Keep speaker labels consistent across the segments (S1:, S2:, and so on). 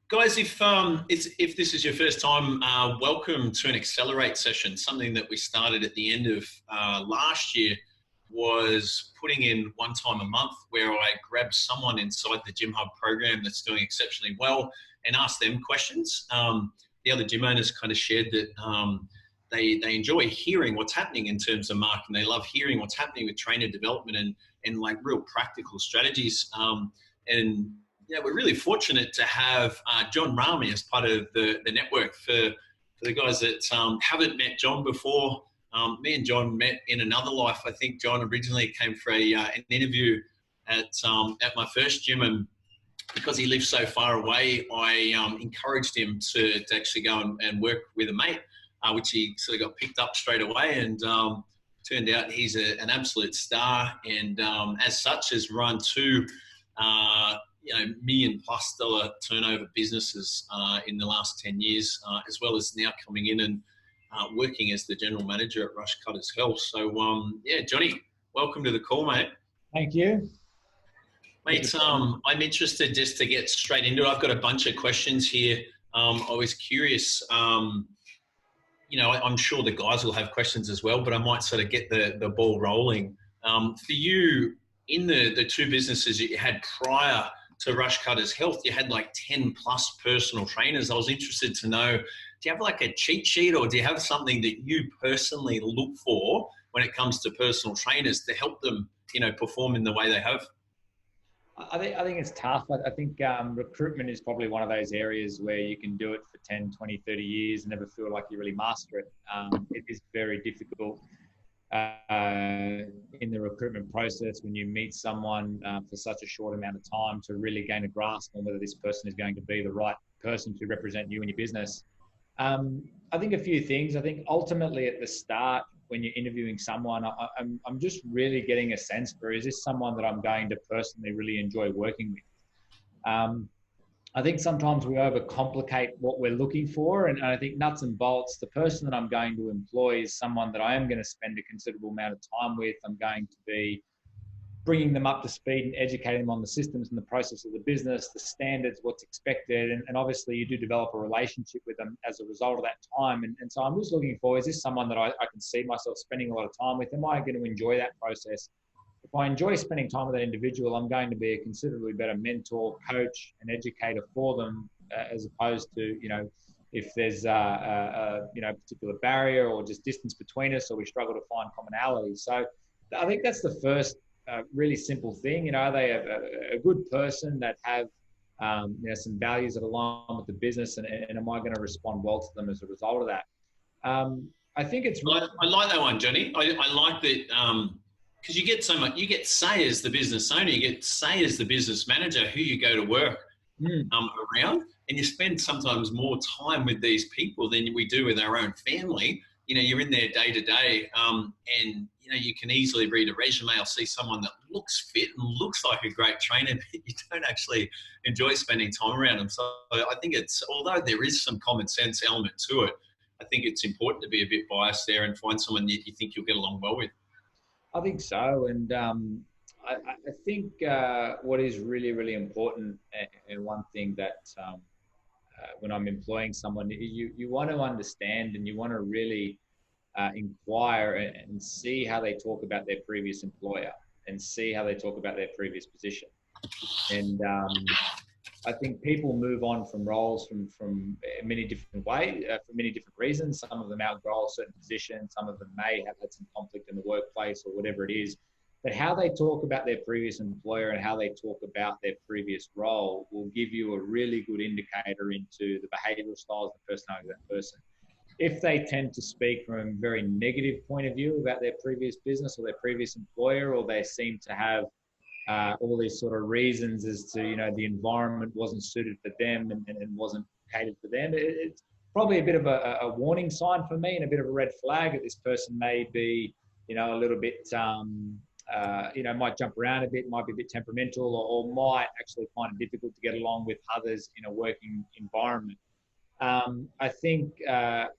S1: Guys, if this is your first time, welcome to an Accelerate session. Something that we started at the end of last year was putting in one time a month where I grab someone inside the Gym Hub program that's doing exceptionally well and ask them questions. The other gym owners kind of shared that they enjoy hearing what's happening in terms of marketing. They love hearing what's happening with trainer development and like real practical strategies. And yeah, we're really fortunate to have John Rahme as part of the network. For the guys that haven't met John before, me and John met in another life. I think John originally came for an interview at my first gym, and because he lives so far away, I encouraged him to actually go and work with a mate, which he sort of got picked up straight away, and turned out he's an absolute star, and as such has run two $1 million+ turnover businesses in the last 10 years, as well as now coming in and working as the general manager at Rush Cutters Health. So, yeah, Johnny, welcome to the call, mate.
S2: Thank you.
S1: Mate, I'm interested just to get straight into it. I've got a bunch of questions here. I was curious, I'm sure the guys will have questions as well, but I might sort of get the ball rolling. For you, in the two businesses that you had prior to Rush Cutters Health, you had like 10+ personal trainers. I was interested to know, do you have like a cheat sheet, or do you have something that you personally look for when it comes to personal trainers to help them, perform in the way they have?
S2: I think it's tough. I think recruitment is probably one of those areas where you can do it for 10, 20, 30 years and never feel like you really master it. It is very difficult in the recruitment process when you meet someone for such a short amount of time to really gain a grasp on whether this person is going to be the right person to represent you and your business. I think a few things. I think ultimately at the start, when you're interviewing someone, I'm just really getting a sense for, is this someone that I'm going to personally really enjoy working with? I think sometimes we overcomplicate what we're looking for. And I think nuts and bolts, the person that I'm going to employ is someone that I am going to spend a considerable amount of time with. I'm going to be bringing them up to speed and educating them on the systems and the process of the business, the standards, what's expected. And obviously you do develop a relationship with them as a result of that time. And so I'm just looking for, is this someone that I can see myself spending a lot of time with? Am I going to enjoy that process? If I enjoy spending time with that individual, I'm going to be a considerably better mentor, coach, and educator for them, as opposed to, if there's a particular barrier or just distance between us, or we struggle to find commonality. So I think that's the first really simple thing. Are they a good person that have some values that align with the business, and am I going to respond well to them as a result of that? I think it's really...
S1: I like that one, Johnny. I like that. Because you get so much, you get say as the business owner, you get say as the business manager who you go to work around, and you spend sometimes more time with these people than we do with our own family. You're in there day to day, and you can easily read a resume or see someone that looks fit and looks like a great trainer, but you don't actually enjoy spending time around them. So I think although there is some common sense element to it, I think it's important to be a bit biased there and find someone that you think you'll get along well with.
S2: I think so. And I think what is really, really important, and one thing that when I'm employing someone, you want to understand and you want to really inquire and see how they talk about their previous employer and see how they talk about their previous position. And I think people move on from roles from many different ways, for many different reasons. Some of them outgrow a certain position. Some of them may have had some conflict in the workplace or whatever it is. But how they talk about their previous employer and how they talk about their previous role will give you a really good indicator into the behavioral styles and personality of that person. If they tend to speak from a very negative point of view about their previous business or their previous employer, or they seem to have all these sort of reasons as to, the environment wasn't suited for them and wasn't catered for them, it's probably a bit of a warning sign for me and a bit of a red flag that this person may be, a little bit, might jump around a bit, might be a bit temperamental, or might actually find it difficult to get along with others in a working environment. I think a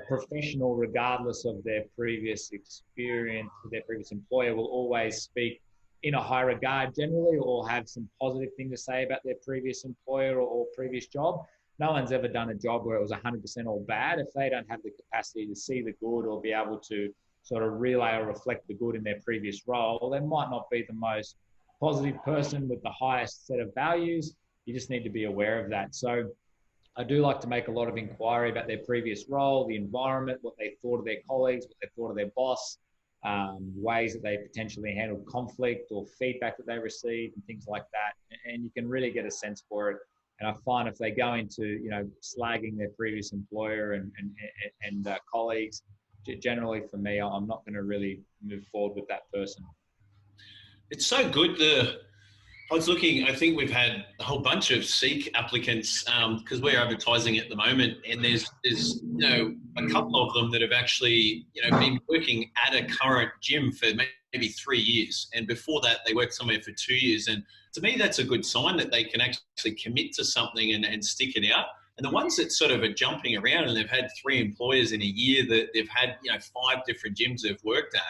S2: professional, regardless of their previous experience, their previous employer, will always speak in a high regard generally, or have some positive thing to say about their previous employer or previous job. No one's ever done a job where it was 100% all bad. If they don't have the capacity to see the good or be able to sort of relay or reflect the good in their previous role, they might not be the most positive person with the highest set of values. You just need to be aware of that. So I do like to make a lot of inquiry about their previous role, the environment, what they thought of their colleagues, what they thought of their boss, ways that they potentially handled conflict or feedback that they received and things like that. And you can really get a sense for it. And I find if they go into, slagging their previous employer and colleagues, generally for me, I'm not going to really move forward with that person.
S1: It's so good. I was looking, I think we've had a whole bunch of Seek applicants because we're advertising at the moment, and there's a couple of them that have actually been working at a current gym for maybe 3 years, and before that they worked somewhere for 2 years. And to me, that's a good sign that they can actually commit to something and stick it out. And the ones that sort of are jumping around and they've had 3 employers in a year, that they've had 5 different gyms they've worked at,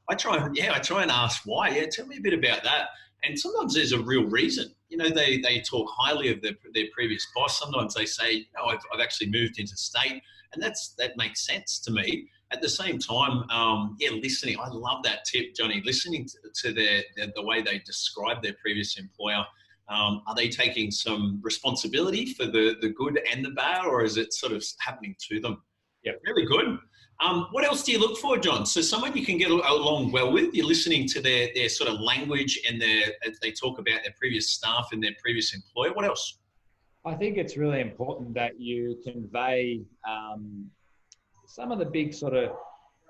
S1: I try and ask why. Yeah, tell me a bit about that. And sometimes there's a real reason. They talk highly of their previous boss. Sometimes they say, I've actually moved interstate, and that makes sense to me. At the same time, listening. I love that tip, Johnny. Listening to the way they describe their previous employer. Are they taking some responsibility for the good and the bad, or is it sort of happening to them?
S2: Yeah,
S1: really good. What else do you look for, John? So someone you can get along well with, you're listening to their sort of language and as they talk about their previous staff and their previous employer. What else?
S2: I think it's really important that you convey some of the big sort of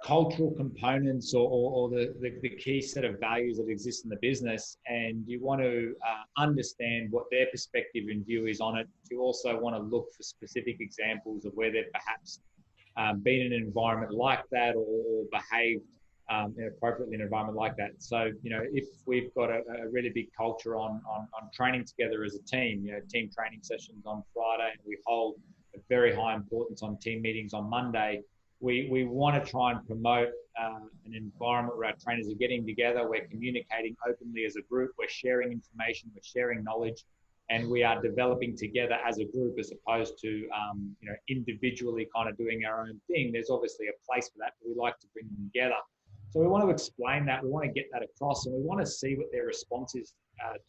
S2: cultural components or the key set of values that exist in the business, and you want to understand what their perspective and view is on it. You also want to look for specific examples of where they've perhaps been in an environment like that or behaved inappropriately in an environment like that. So, if we've got a really big culture on training together as a team, team training sessions on Friday, and we hold a very high importance on team meetings on Monday, we want to try and promote an environment where our trainers are getting together, we're communicating openly as a group, we're sharing information, we're sharing knowledge, and we are developing together as a group as opposed to, individually kind of doing our own thing. There's obviously a place for that, but we like to bring them together. So we want to explain that, we want to get that across, and we want to see what their response is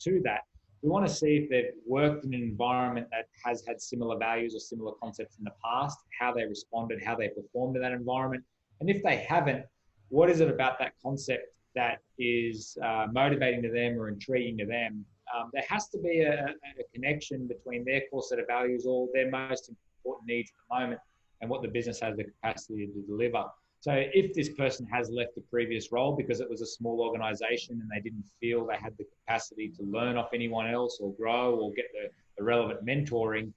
S2: to that. We want to see if they've worked in an environment that has had similar values or similar concepts in the past, how they responded, how they performed in that environment. And if they haven't, what is it about that concept that is motivating to them or intriguing to them? There has to be a connection between their core set of values or their most important needs at the moment and what the business has the capacity to deliver. So if this person has left the previous role because it was a small organization and they didn't feel they had the capacity to learn off anyone else or grow or get the relevant mentoring,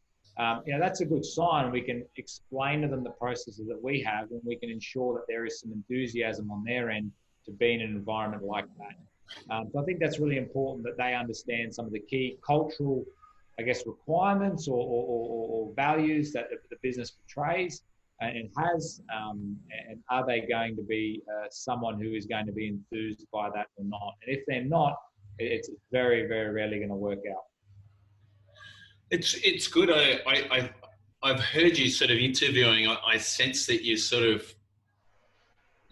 S2: that's a good sign. We can explain to them the processes that we have, and we can ensure that there is some enthusiasm on their end to be in an environment like that. So I think that's really important that they understand some of the key cultural, requirements or values that the business portrays and has, and are they going to be someone who is going to be enthused by that or not? And if they're not, it's very, very rarely going to work out.
S1: It's good. I've heard you sort of interviewing. I sense that you're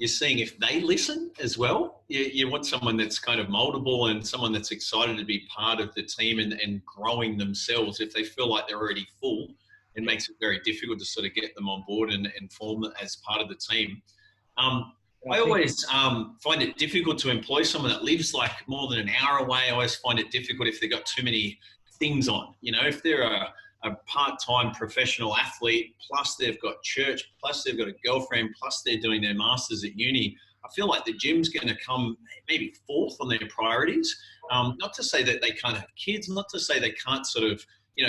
S1: seeing if they listen as well. You want someone that's kind of moldable and someone that's excited to be part of the team and growing themselves. If they feel like they're already full, it makes it very difficult to sort of get them on board and form them as part of the team. I always find it difficult to employ someone that lives like more than an hour away. I always find it difficult if they've got too many things on. If they're a part-time professional athlete, plus they've got church, plus they've got a girlfriend, plus they're doing their masters at uni, I feel like the gym's going to come maybe fourth on their priorities. Not to say that they can't have kids, not to say they can't sort of,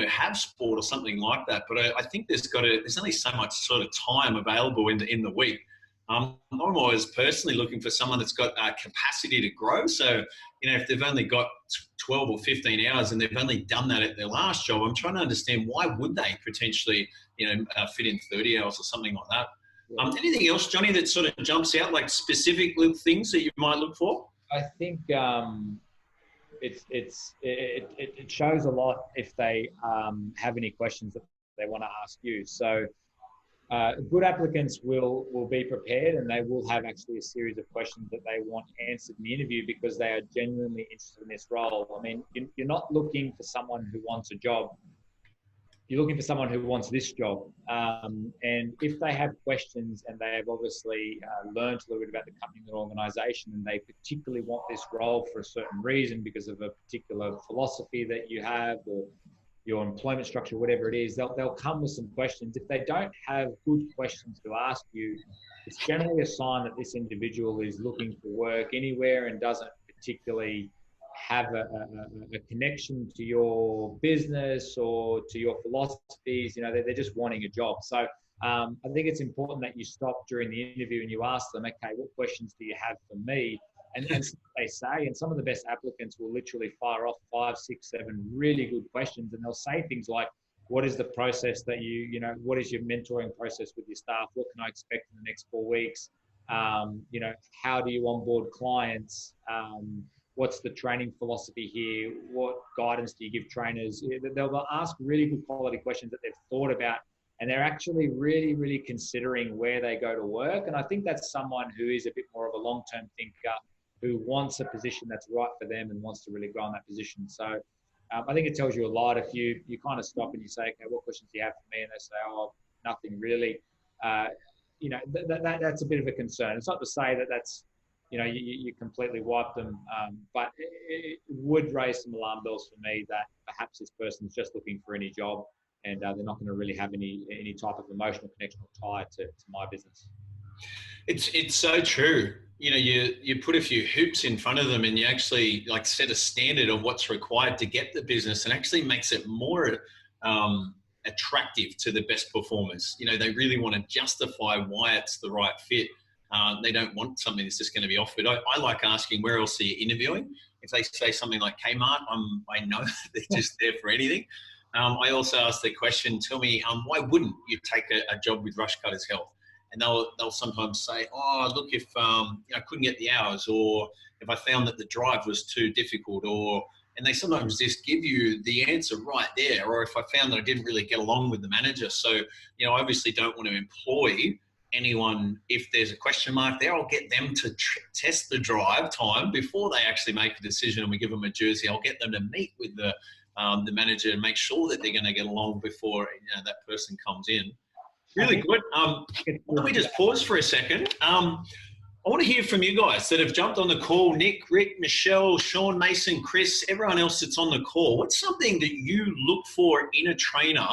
S1: have sport or something like that. But I think there's only so much sort of time available in the week. I'm always personally looking for someone that's got capacity to grow. So, if they've only got 12 or 15 hours and they've only done that at their last job, I'm trying to understand why would they potentially, fit in 30 hours or something like that. Yeah. Anything else, Johnny, that sort of jumps out, like specific little things that you might look for?
S2: I think it shows a lot if they have any questions that they want to ask you. So good applicants will be prepared, and they will have actually a series of questions that they want answered in the interview because they are genuinely interested in this role. I mean, you're not looking for someone who wants a job. You're looking for someone who wants this job. And if they have questions and they have obviously learned a little bit about the company and the organization, and they particularly want this role for a certain reason because of a particular philosophy that you have or your employment structure, whatever it is, they'll come with some questions. If they don't have good questions to ask you, it's generally a sign that this individual is looking for work anywhere and doesn't particularly have a connection to your business or to your philosophies. You know, they're just wanting a job. So I think it's important that you stop during the interview and you ask them, okay, what questions do you have for me? And they say, and some of the best applicants will literally fire off 5, 6, 7 really good questions. And they'll say things like, what is the process that what is your mentoring process with your staff? What can I expect in the next 4 weeks? How do you onboard clients? What's the training philosophy here? What guidance do you give trainers? They'll ask really good quality questions that they've thought about, and they're actually really, really considering where they go to work. And I think that's someone who is a bit more of a long-term thinker, who wants a position that's right for them and wants to really grow in that position. So I think it tells you a lot if you kind of stop and you say, okay, what questions do you have for me? And they say, oh, nothing really. That's a bit of a concern. It's not to say that that's, you completely wipe them, but it would raise some alarm bells for me that perhaps this person's just looking for any job and they're not going to really have any type of emotional connection or tie to my business.
S1: It's so true. You put a few hoops in front of them and you actually set a standard of what's required to get the business, and actually makes it more attractive to the best performers. They really want to justify why it's the right fit. They don't want something that's just going to be offered. I like asking, where else are you interviewing? If they say something like Kmart, I know they're just there for anything. I also ask the question, tell me, why wouldn't you take a job with Rush Cutters Health? And they'll sometimes say, oh, look, if I couldn't get the hours, or if I found that the drive was too difficult, and they sometimes just give you the answer right there, or if I found that I didn't really get along with the manager. So, I obviously don't want to employ anyone if there's a question mark there. I'll get them to test the drive time before they actually make a decision, and we give them a jersey. I'll get them to meet with the manager and make sure that they're going to get along before that person comes in. Really good. Let me just pause for a second. I want to hear from you guys that have jumped on the call. Nick, Rick, Michelle, Sean, Mason, Chris, everyone else that's on the call. What's something that you look for in a trainer?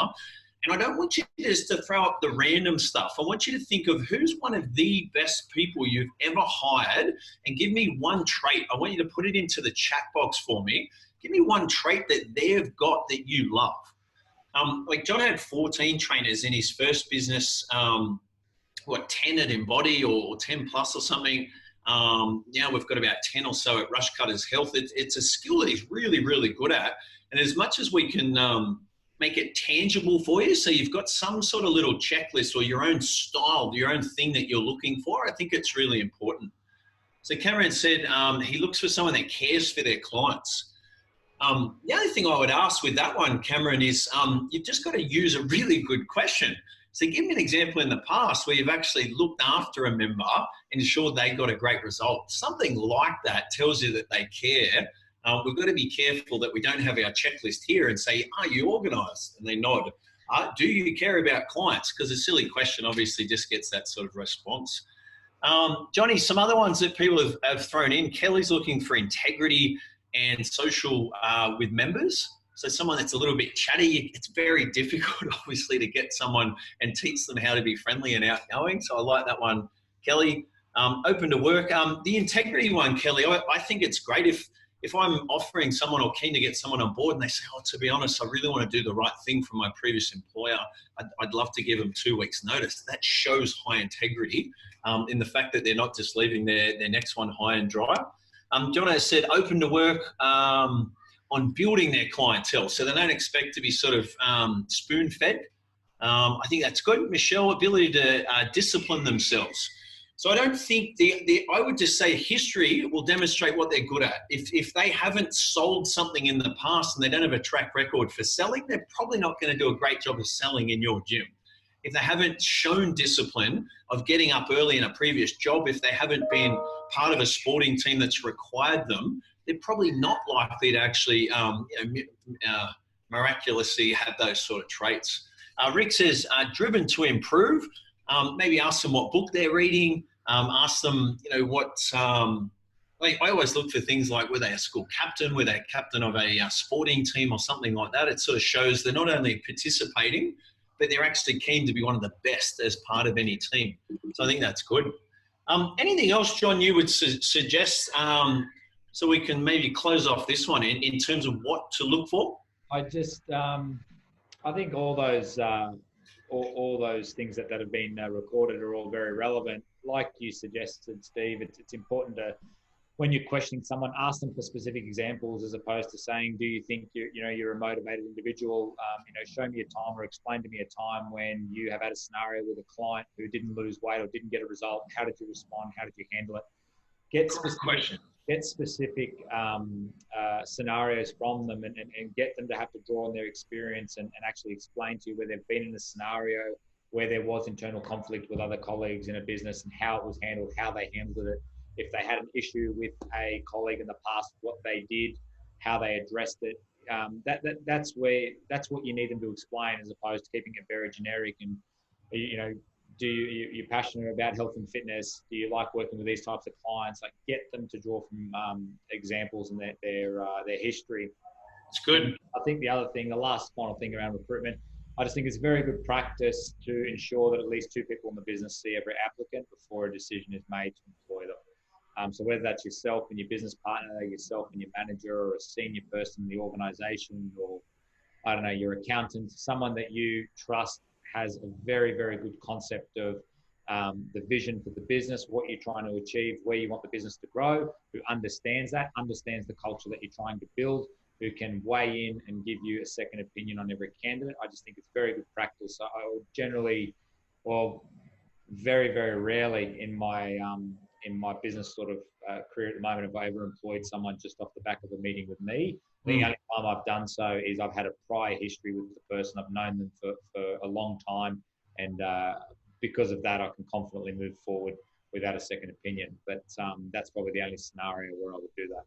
S1: And I don't want you just to throw up the random stuff. I want you to think of who's one of the best people you've ever hired, and give me one trait. I want you to put it into the chat box for me. Give me one trait that they've got that you love. John had 14 trainers in his first business, 10 at Embody or 10 plus or something. Now we've got about 10 or so at Rush Cutters Health. It's a skill that he's really, really good at. And as much as we can make it tangible for you, so you've got some sort of little checklist or your own style, your own thing that you're looking for, I think it's really important. So Cameron said he looks for someone that cares for their clients. The only thing I would ask with that one, Cameron, is you've just got to use a really good question. So give me an example in the past where you've actually looked after a member and ensured they got a great result. Something like that tells you that they care. We've got to be careful that we don't have our checklist here and say, are you organised? And they nod. Do you care about clients? Because a silly question obviously just gets that sort of response. Johnny, some other ones that people have thrown in. Kelly's looking for integrity and social with members. So someone that's a little bit chatty. It's very difficult, obviously, to get someone and teach them how to be friendly and outgoing. So I like that one, Kelly. Open to work. The integrity one, Kelly, I think it's great if I'm offering someone or keen to get someone on board and they say, oh, to be honest, I really want to do the right thing for my previous employer, I'd love to give them 2 weeks notice. That shows high integrity in the fact that they're not just leaving their next one high and dry. Jono said open to work on building their clientele. So they don't expect to be sort of spoon-fed. I think that's good. Michelle, ability to discipline themselves. So I don't think I would just say history will demonstrate what they're good at. If they haven't sold something in the past and they don't have a track record for selling, they're probably not going to do a great job of selling in your gym. If they haven't shown discipline of getting up early in a previous job, if they haven't been part of a sporting team that's required them, they're probably not likely to actually miraculously have those sort of traits. Rick says, driven to improve. Maybe ask them what book they're reading. Ask them, what. I always look for things like, were they a school captain? Were they a captain of a sporting team or something like that? It sort of shows they're not only participating, but they're actually keen to be one of the best as part of any team. So I think that's good. Anything else, John, you would suggest so we can maybe close off this one in terms of what to look for?
S2: I just, I think all those things that have been recorded are all very relevant. Like you suggested, Steve, it's important to, when you're questioning someone, ask them for specific examples as opposed to saying, do you think you're a motivated individual? Show me a time or explain to me a time when you have had a scenario with a client who didn't lose weight or didn't get a result. How did you respond? How did you handle it? Get specific scenarios from them and get them to have to draw on their experience and actually explain to you where they've been in a scenario where there was internal conflict with other colleagues in a business and how it was handled, how they handled it. If they had an issue with a colleague in the past, what they did, how they addressed it. That's what you need them to explain, as opposed to keeping it very generic. And you're passionate about health and fitness? Do you like working with these types of clients? Like, get them to draw from examples and their history.
S1: It's good.
S2: I think the last final thing around recruitment, I just think it's very good practice to ensure that at least 2 people in the business see every applicant before a decision is made to employ them. So whether that's yourself and your business partner, yourself and your manager, or a senior person in the organization, or I don't know, your accountant, someone that you trust has a very, very good concept of the vision for the business, what you're trying to achieve, where you want the business to grow, who understands that, understands the culture that you're trying to build, who can weigh in and give you a second opinion on every candidate. I just think it's very good practice. I would generally, very, very rarely in my business sort of career at the moment have I ever employed someone just off the back of a meeting with me. The only time I've done so is I've had a prior history with the person. I've known them for a long time. And because of that, I can confidently move forward without a second opinion. But that's probably the only scenario where I would do that.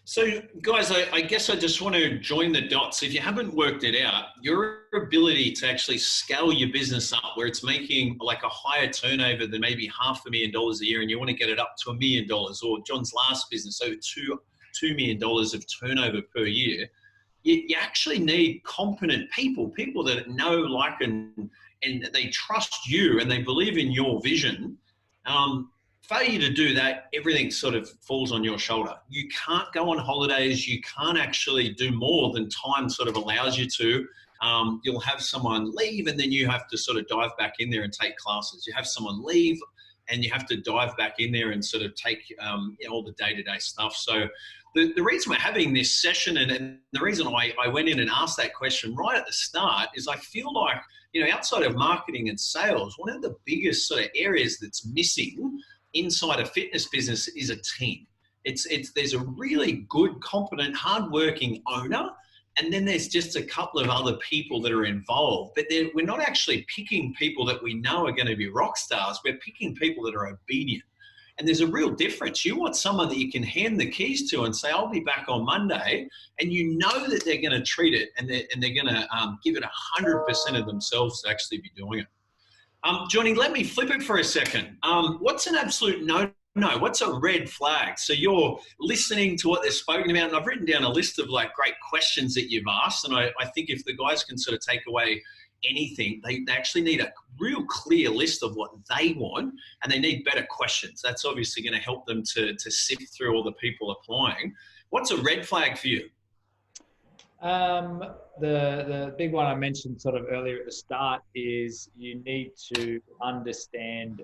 S1: So, guys, I guess I just want to join the dots. If you haven't worked it out, your ability to actually scale your business up where it's making like a higher turnover than maybe $500,000 a year, and you want to get it up to $1 million, or John's last business, over $2 million of turnover per year, you actually need competent people that know, like, and they trust you and they believe in your vision. Failure to do that, everything sort of falls on your shoulder. You can't go on holidays. You can't actually do more than time sort of allows you to. You'll have someone leave and then you have to sort of dive back in there and take classes. You have someone leave and you have to dive back in there and sort of take all the day-to-day stuff. So the reason we're having this session and the reason I went in and asked that question right at the start is I feel like, outside of marketing and sales, one of the biggest sort of areas that's missing inside a fitness business is a team. There's a really good, competent, hardworking owner, and then there's just a couple of other people that are involved. But we're not actually picking people that we know are going to be rock stars. We're picking people that are obedient. And there's a real difference. You want someone that you can hand the keys to and say, I'll be back on Monday, and you know that they're going to treat it and they're going to give it 100% of themselves to actually be doing it. Johnny, let me flip it for a second. What's an absolute no? What's a red flag? So you're listening to what they're spoken about, and I've written down a list of like great questions that you've asked. And I think if the guys can sort of take away anything, they actually need a real clear list of what they want, and they need better questions. That's obviously going to help them to sift through all the people applying. What's a red flag for you?
S2: The big one I mentioned sort of earlier at the start is you need to understand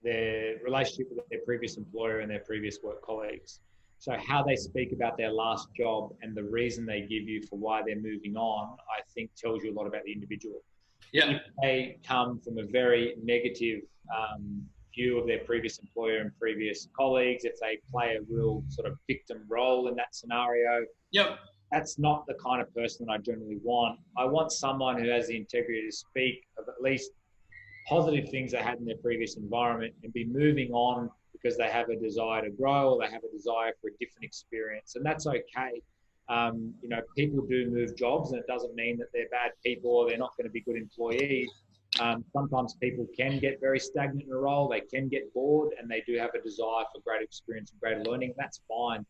S2: their relationship with their previous employer and their previous work colleagues. So how they speak about their last job and the reason they give you for why they're moving on, I think tells you a lot about the individual.
S1: Yeah.
S2: If they come from a very negative view of their previous employer and previous colleagues, if they play a real sort of victim role in that scenario,
S1: Yep.
S2: that's not the kind of person that I generally want. I want someone who has the integrity to speak of at least positive things they had in their previous environment and be moving on because they have a desire to grow or they have a desire for a different experience. And that's okay. People do move jobs, and it doesn't mean that they're bad people or they're not going to be good employees. Sometimes people can get very stagnant in a role, they can get bored, and they do have a desire for greater experience and greater learning. That's fine.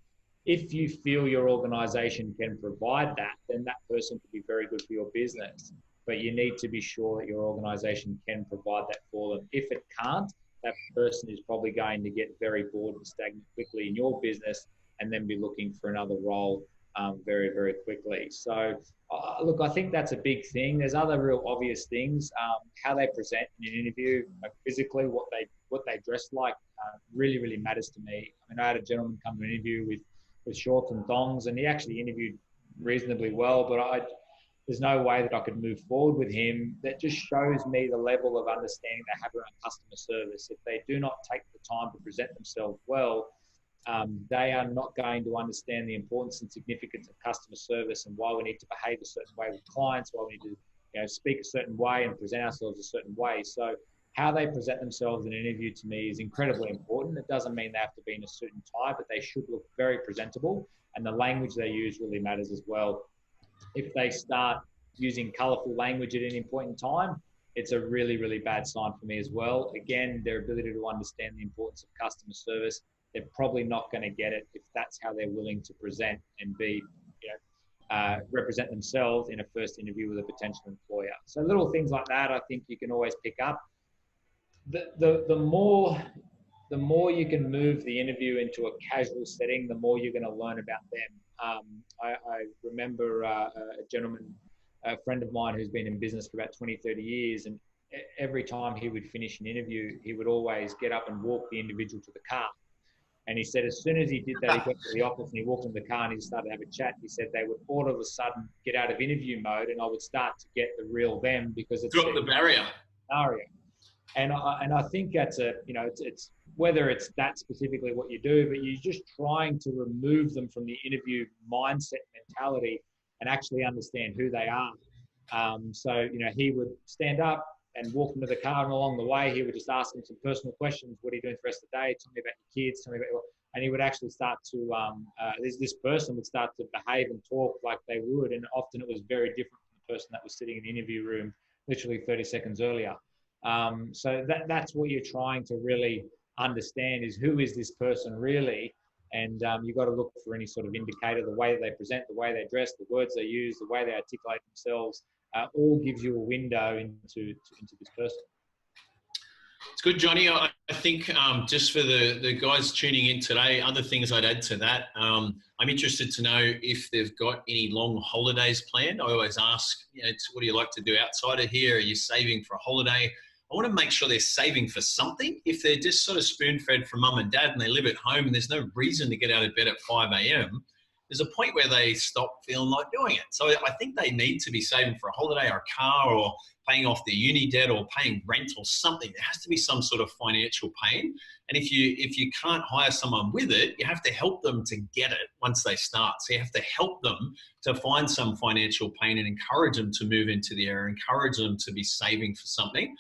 S2: If you feel your organization can provide that, then that person could be very good for your business. But you need to be sure that your organization can provide that for them. If it can't, that person is probably going to get very bored and stagnant quickly in your business and then be looking for another role very, very quickly. So, look, I think that's a big thing. There's other real obvious things. How they present in an interview, physically, what they dress like, really, really matters to me. I mean, I had a gentleman come to an interview with shorts and thongs, and he actually interviewed reasonably well, but there's no way that I could move forward with him. That just shows me the level of understanding they have around customer service. If they do not take the time to present themselves well, they are not going to understand the importance and significance of customer service and why we need to behave a certain way with clients, why we need to speak a certain way and present ourselves a certain way. So how they present themselves in an interview to me is incredibly important. It doesn't mean they have to be in a suit and tie, but they should look very presentable, and the language they use really matters as well. If they start using colorful language at any point in time, it's a really, really bad sign for me as well. Again, their ability to understand the importance of customer service, they're probably not going to get it if that's how they're willing to present and be, represent themselves in a first interview with a potential employer. So little things like that, I think you can always pick up. The more you can move the interview into a casual setting, the more you're going to learn about them. I remember a gentleman, a friend of mine who's been in business for about 20, 30 years, and every time he would finish an interview, he would always get up and walk the individual to the car. And he said as soon as he did that, he got to the office and he walked in the car and he started to have a chat. He said they would all of a sudden get out of interview mode, and I would start to get the real them because it's
S1: Drop the barrier.
S2: Scenario. And I think that's it's whether it's that specifically what you do, but you're just trying to remove them from the interview mindset mentality and actually understand who they are. So he would stand up and walk into the car, and along the way, he would just ask them some personal questions. What are you doing for the rest of the day? Tell me about your kids. Tell me about and he would actually start to, this person would start to behave and talk like they would. And often it was very different from the person that was sitting in the interview room literally 30 seconds earlier. So that's what you're trying to really understand is who is this person really? And you've got to look for any sort of indicator, the way they present, the way they dress, the words they use, the way they articulate themselves, all gives you a window into this person.
S1: It's good, Johnny. I think just for the guys tuning in today, other things I'd add to that, I'm interested to know if they've got any long holidays planned. I always ask, what do you like to do outside of here? Are you saving for a holiday? I want to make sure they're saving for something. If they're just sort of spoon-fed from mum and dad and they live at home and there's no reason to get out of bed at 5 a.m., there's a point where they stop feeling like doing it. So I think they need to be saving for a holiday or a car or paying off their uni debt or paying rent or something. There has to be some sort of financial pain. And if you can't hire someone with it, you have to help them to get it once they start. So you have to help them to find some financial pain and encourage them to move into the area, encourage them to be saving for something.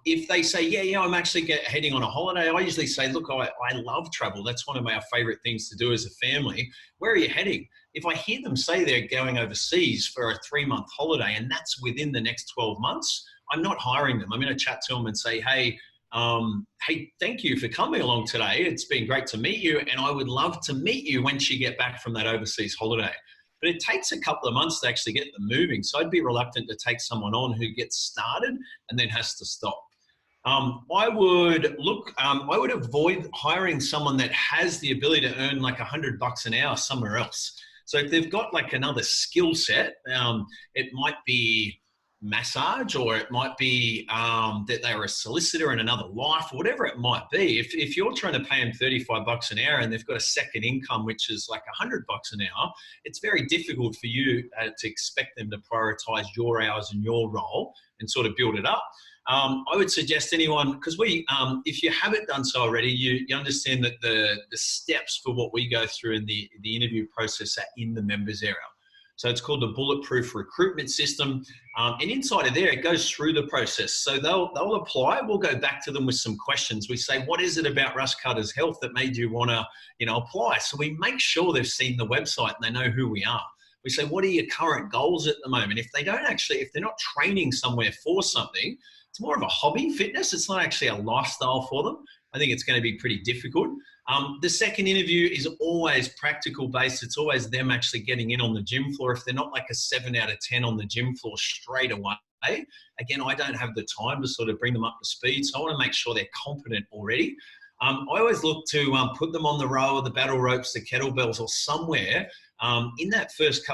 S1: If they say, yeah, I'm actually heading on a holiday, I usually say, look, I love travel. That's one of my favorite things to do as a family. Where are you heading? If I hear them say they're going overseas for a 3-month holiday and that's within the next 12 months, I'm not hiring them. I'm going to chat to them and say, hey, thank you for coming along today. It's been great to meet you. And I would love to meet you once you get back from that overseas holiday. But it takes a couple of months to actually get them moving. So I'd be reluctant to take someone on who gets started and then has to stop. I would avoid hiring someone that has the ability to earn like $100 an hour somewhere else. So if they've got like another skill set, it might be massage, or it might be that they're a solicitor in another life, or whatever it might be. If you're trying to pay them $35 an hour and they've got a second income, which is like $100 an hour, it's very difficult for you to expect them to prioritize your hours and your role and sort of build it up. I would suggest anyone, because if you haven't done so already, you understand that the steps for what we go through in the interview process are in the members area. So it's called the Bulletproof Recruitment System. And inside of there, it goes through the process. So they'll apply. We'll go back to them with some questions. We say, what is it about Russ Carter's Health that made you want to, apply? So we make sure they've seen the website and they know who we are. We say, what are your current goals at the moment? If they're not training somewhere for something, it's more of a hobby, fitness. It's not actually a lifestyle for them. I think it's going to be pretty difficult. The second interview is always practical based. It's always them actually getting in on the gym floor. If they're not like a 7 out of 10 on the gym floor straight away, again, I don't have the time to sort of bring them up to speed. So I want to make sure they're competent already. I always look to put them on the row, the battle ropes, the kettlebells, or somewhere in that first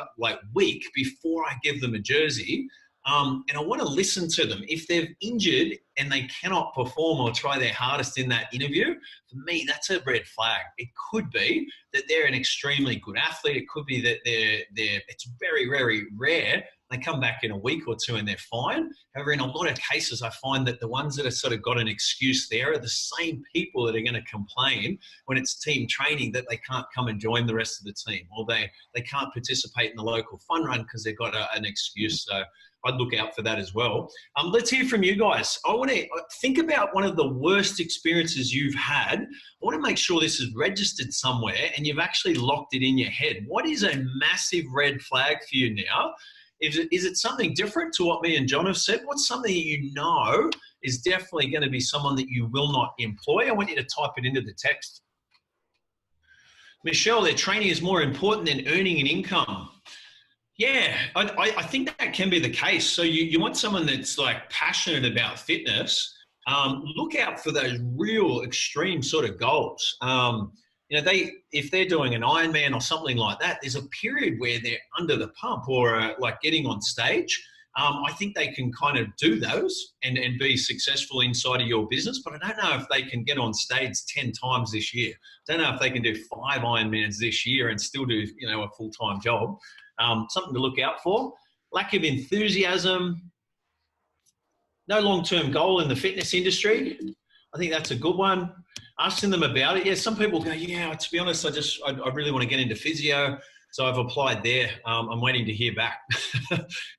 S1: week before I give them a jersey. And I want to listen to them. If they're injured and they cannot perform or try their hardest in that interview, for me, that's a red flag. It could be that they're an extremely good athlete. It could be that it's very, very rare. They come back in a week or two and they're fine. However, in a lot of cases, I find that the ones that have sort of got an excuse there are the same people that are going to complain when it's team training that they can't come and join the rest of the team, or they can't participate in the local fun run because they've got an excuse. So I'd look out for that as well. Let's hear from you guys. I want to think about one of the worst experiences you've had. I want to make sure this is registered somewhere and you've actually locked it in your head. What is a massive red flag for you now? Is it something different to what me and John have said? What's something you know is definitely going to be someone that you will not employ? I want you to type it into the text. Michelle, their training is more important than earning an income. Yeah, I think that can be the case. So you want someone that's like passionate about fitness. Look out for those real extreme sort of goals. If they're doing an Ironman or something like that, there's a period where they're under the pump or like getting on stage. I think they can kind of do those and be successful inside of your business, but I don't know if they can get on stage 10 times this year. I don't know if they can do 5 Ironmans this year and still do, a full-time job. Something to look out for. Lack of enthusiasm. No long-term goal in the fitness industry. I think that's a good one. Asking them about it. Yeah, some people go, yeah, to be honest, I really want to get into physio. So I've applied there. I'm waiting to hear back.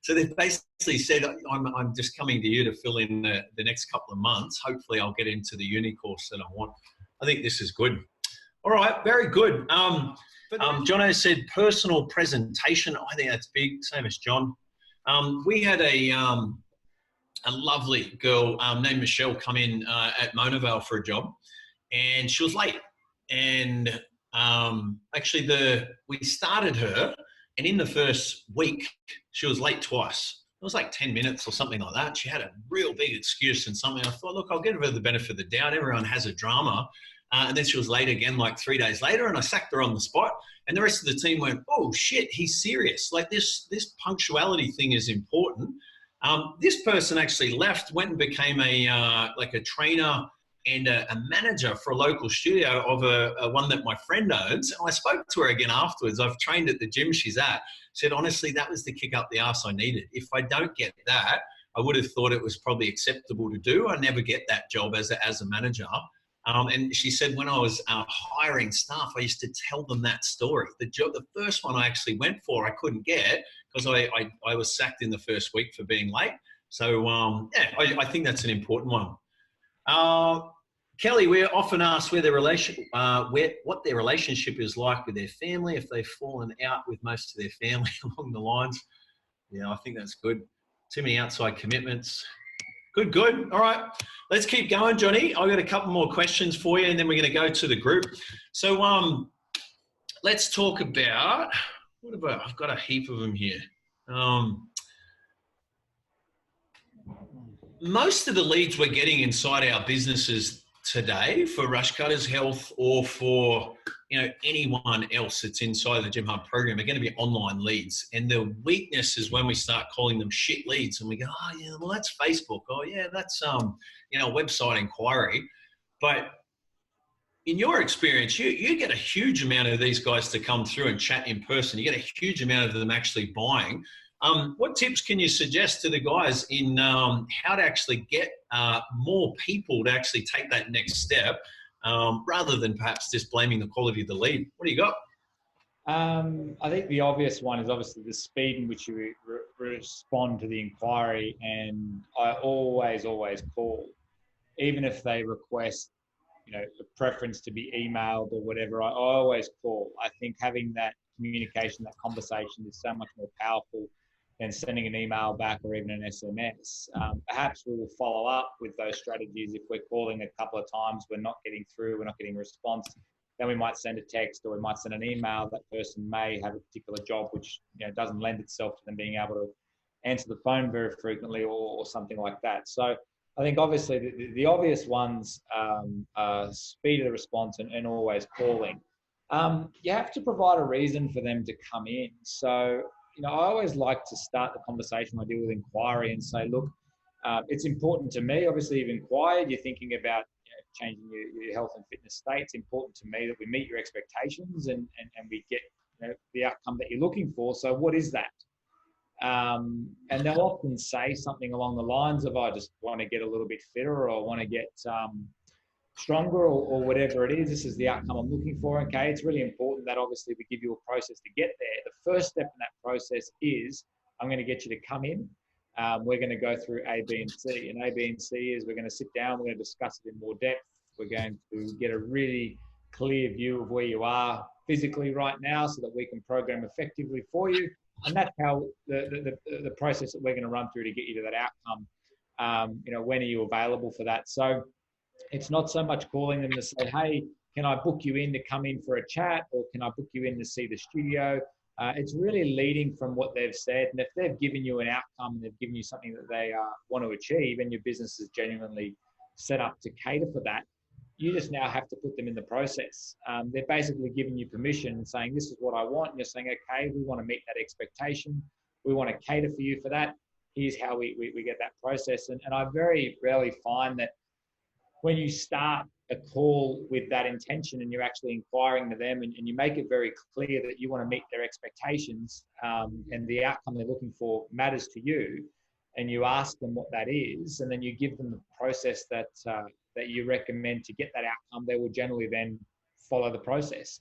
S1: So they've basically said, I'm just coming to you to fill in the next couple of months. Hopefully I'll get into the uni course that I want. I think this is good. All right, very good. Jono said personal presentation. I think that's big, same as John. We had a lovely girl named Michelle come in at Monavale for a job, and she was late. And actually, we started her, and in the first week, she was late twice. It was like 10 minutes or something like that. She had a real big excuse and something. I thought, look, I'll give her the benefit of the doubt. Everyone has a drama. And then she was late again, like 3 days later, and I sacked her on the spot. And the rest of the team went, oh, shit, he's serious. Like this punctuality thing is important. This person actually left, went and became a trainer and a manager for a local studio of a one that my friend owns. And I spoke to her again afterwards. I've trained at the gym she's at. Said, honestly, that was the kick up the arse I needed. If I don't get that, I would have thought it was probably acceptable to do. I never get that job as a manager. And she said, when I was hiring staff, I used to tell them that story. The first one I actually went for, I couldn't get because I was sacked in the first week for being late. So, I think that's an important one. Kelly, we're often asked what their relationship is like with their family, if they've fallen out with most of their family along the lines. Yeah, I think that's good. Too many outside commitments. Good. All right. Let's keep going, Johnny. I've got a couple more questions for you, and then we're going to go to the group. So let's talk about, I've got a heap of them here. Most of the leads we're getting inside our businesses, today for Rush Cutters Health or for, anyone else that's inside the Gym Hub program are going to be online leads. And the weakness is when we start calling them shit leads and we go, oh yeah, well that's Facebook. Oh yeah, that's website inquiry. But in your experience, you get a huge amount of these guys to come through and chat in person. You get a huge amount of them actually buying. What tips can you suggest to the guys in how to actually get more people to actually take that next step rather than perhaps just blaming the quality of the lead? What do you got?
S2: I think the obvious one is obviously the speed in which you respond to the inquiry. And I always call, even if they request, a preference to be emailed or whatever, I always call. I think having that communication, that conversation is so much more powerful than sending an email back or even an SMS. Perhaps we will follow up with those strategies. If we're calling a couple of times, we're not getting through, we're not getting a response, then we might send a text or we might send an email. That person may have a particular job which doesn't lend itself to them being able to answer the phone very frequently or something like that. So I think obviously the obvious ones are speed of the response and always calling. You have to provide a reason for them to come in. So, I always like to start the conversation when I deal with inquiry and say, look, it's important to me. Obviously, you've inquired, you're thinking about changing your health and fitness state. It's important to me that we meet your expectations and we get the outcome that you're looking for. So what is that? And they'll often say something along the lines of, I just want to get a little bit fitter, or I want to get stronger, or whatever it is. This is the outcome I'm looking for. Okay, it's really important that obviously we give you a process to get there. The first step in that process is I'm going to get you to come in. We're going to go through A, B, and C. And A, B, and C is we're going to sit down, we're going to discuss it in more depth. We're going to get a really clear view of where you are physically right now so that we can program effectively for you. And that's how the process that we're going to run through to get you to that outcome. When are you available for that? So it's not so much calling them to say, hey, can I book you in to come in for a chat, or can I book you in to see the studio? It's really leading from what they've said. And if they've given you an outcome and they've given you something that they want to achieve, and your business is genuinely set up to cater for that, you just now have to put them in the process. They're basically giving you permission and saying, this is what I want. And you're saying, okay, we want to meet that expectation. We want to cater for you for that. Here's how we get that process. And I very rarely find that when you start a call with that intention and you're actually inquiring to them and you make it very clear that you want to meet their expectations and the outcome they're looking for matters to you, and you ask them what that is, and then you give them the process that you recommend to get that outcome, they will generally then follow the process.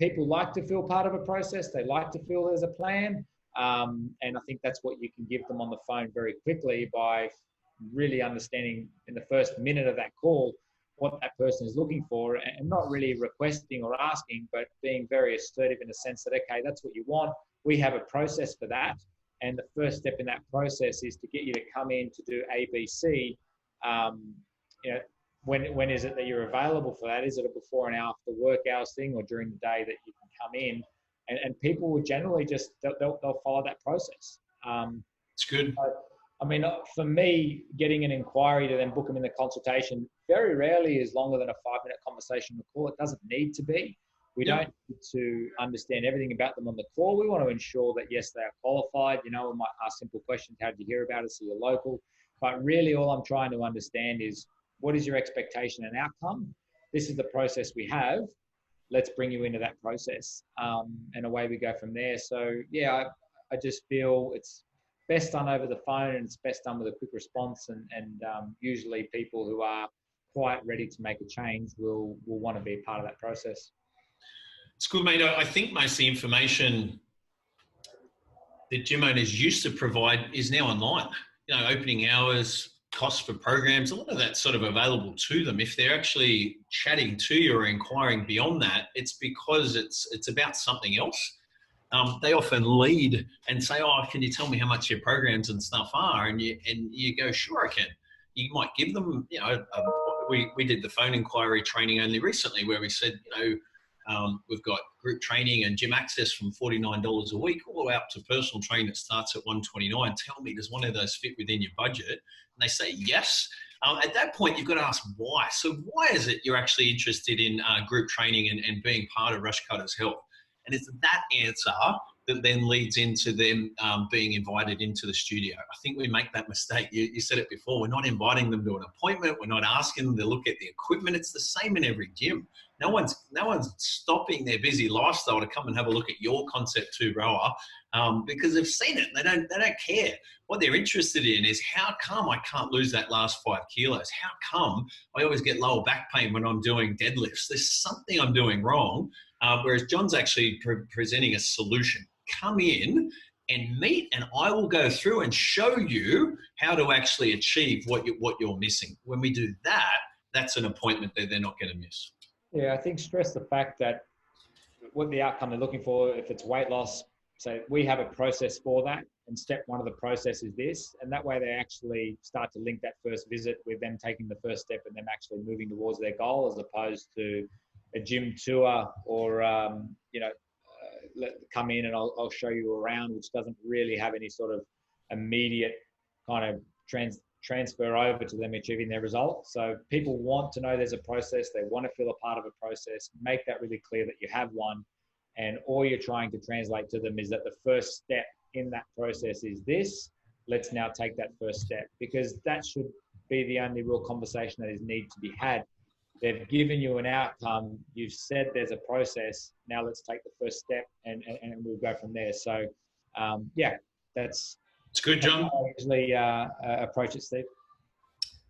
S2: People like to feel part of a process. They like to feel there's a plan. And I think that's what you can give them on the phone very quickly by really understanding in the first minute of that call what that person is looking for, and not really requesting or asking, but being very assertive in the sense that, okay, that's what you want. We have a process for that. And the first step in that process is to get you to come in to do A, B, C. When is it that you're available for that? Is it a before and after work hours thing, or during the day that you can come in? And people will generally just, they'll follow that process.
S1: It's good.
S2: For me, getting an inquiry to then book them in the consultation very rarely is longer than a 5-minute conversation on the call. It doesn't need to be. We don't need to understand everything about them on the call. We want to ensure that, yes, they are qualified. We might ask simple questions. How did you hear about us? Are you local? But really all I'm trying to understand is, what is your expectation and outcome? This is the process we have. Let's bring you into that process. And away we go from there. So, yeah, I just feel it's best done over the phone, and it's best done with a quick response. And usually people who are quite ready to make a change will want to be a part of that process.
S1: It's good, mate. I think most of the information that gym owners used to provide is now online. Opening hours, costs for programs, a lot of that's sort of available to them. If they're actually chatting to you or inquiring beyond that, it's because it's about something else. They often lead and say, oh, can you tell me how much your programs and stuff are? And you go, sure, I can. You might give them, we did the phone inquiry training only recently where we said, We've got group training and gym access from $49 a week, all the way up to personal training that starts at $129. Tell me, does one of those fit within your budget? And they say yes. At that point, you've got to ask why. So why is it you're actually interested in group training and being part of Rush Cutters Health? And it's that answer that then leads into them being invited into the studio. I think we make that mistake. You said it before. We're not inviting them to an appointment. We're not asking them to look at the equipment. It's the same in every gym. No one's stopping their busy lifestyle to come and have a look at your concept too, Rower, because they've seen it. They don't care. What they're interested in is, how come I can't lose that last 5 kilos? How come I always get lower back pain when I'm doing deadlifts? There's something I'm doing wrong. Whereas John's actually presenting a solution. Come in and meet, and I will go through and show you how to actually achieve what you're missing. When we do that, that's an appointment that they're not going to miss.
S2: Yeah, I think stress the fact that what the outcome they're looking for, if it's weight loss, so we have a process for that, and step 1 of the process is this, and that way they actually start to link that first visit with them taking the first step and them actually moving towards their goal, as opposed to a gym tour or come in and I'll show you around, which doesn't really have any sort of immediate kind of transfer over to them achieving their results. So people want to know there's a process. They want to feel a part of a process. Make that really clear that you have one. And all you're trying to translate to them is that the first step in that process is this. Let's now take that first step, because that should be the only real conversation that is need to be had. They've given you an outcome. You've said there's a process. Now let's take the first step and we'll go from there. So, it's
S1: good, John.
S2: How I usually approach it, Steve.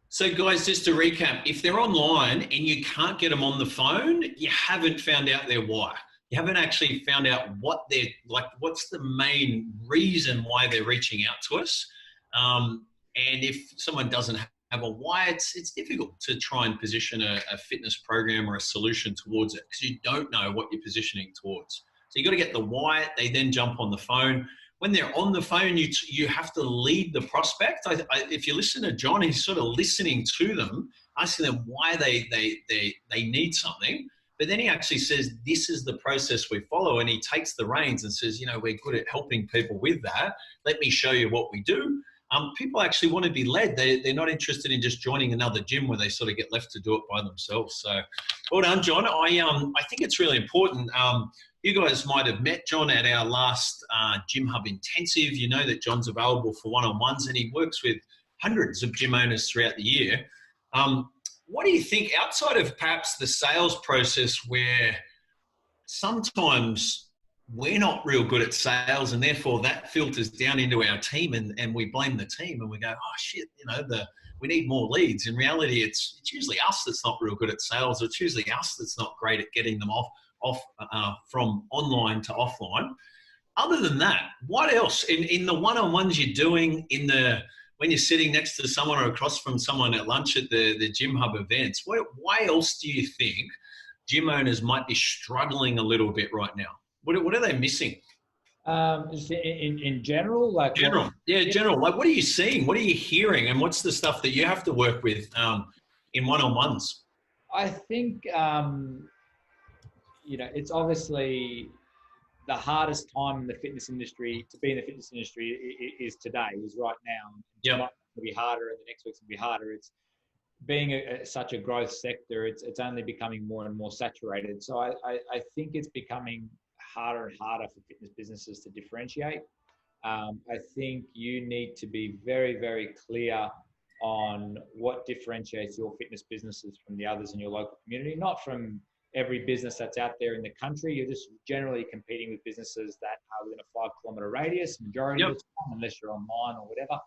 S1: So, guys, just to recap, if they're online and you can't get them on the phone, you haven't found out their why. You haven't actually found out what they're like, what's the main reason why they're reaching out to us. And if someone doesn't have a why, it's difficult to try and position a fitness program or a solution towards it, because you don't know what you're positioning towards. So you got to get the why. They then jump on the phone. When they're on the phone, you have to lead the prospect. If you listen to John, he's sort of listening to them, asking them why they need something. But then he actually says, this is the process we follow. And he takes the reins and says, we're good at helping people with that. Let me show you what we do. People actually want to be led. They're not interested in just joining another gym where they sort of get left to do it by themselves. So well done, John. I think it's really important. You guys might have met John at our last Gym Hub Intensive. You know that John's available for one-on-ones, and he works with hundreds of gym owners throughout the year. What do you think, outside of perhaps the sales process, where sometimes we're not real good at sales, and therefore that filters down into our team, and we blame the team and we go, oh shit, we need more leads. In reality, it's usually us that's not real good at sales. It's usually us that's not great at getting them off from online to offline. Other than that, what else in the one-on-ones you're doing, when you're sitting next to someone or across from someone at lunch at the Gym Hub events, why else do you think gym owners might be struggling a little bit right now? What are they missing?
S2: In general,
S1: general. Like, what are you seeing? What are you hearing? And what's the stuff that you have to work with in one-on-ones?
S2: I think, it's obviously the hardest time in the fitness industry to be in the fitness industry is today, is right now.
S1: Yeah.
S2: It's going to be harder, and the next week's going to be harder. It's being such a growth sector. It's only becoming more and more saturated. So I think it's becoming harder and harder for fitness businesses to differentiate. I think you need to be very, very clear on what differentiates your fitness businesses from the others in your local community, not from every business that's out there in the country. You're just generally competing with businesses that are within a 5-kilometer radius, majority of the time, unless you're online or whatever.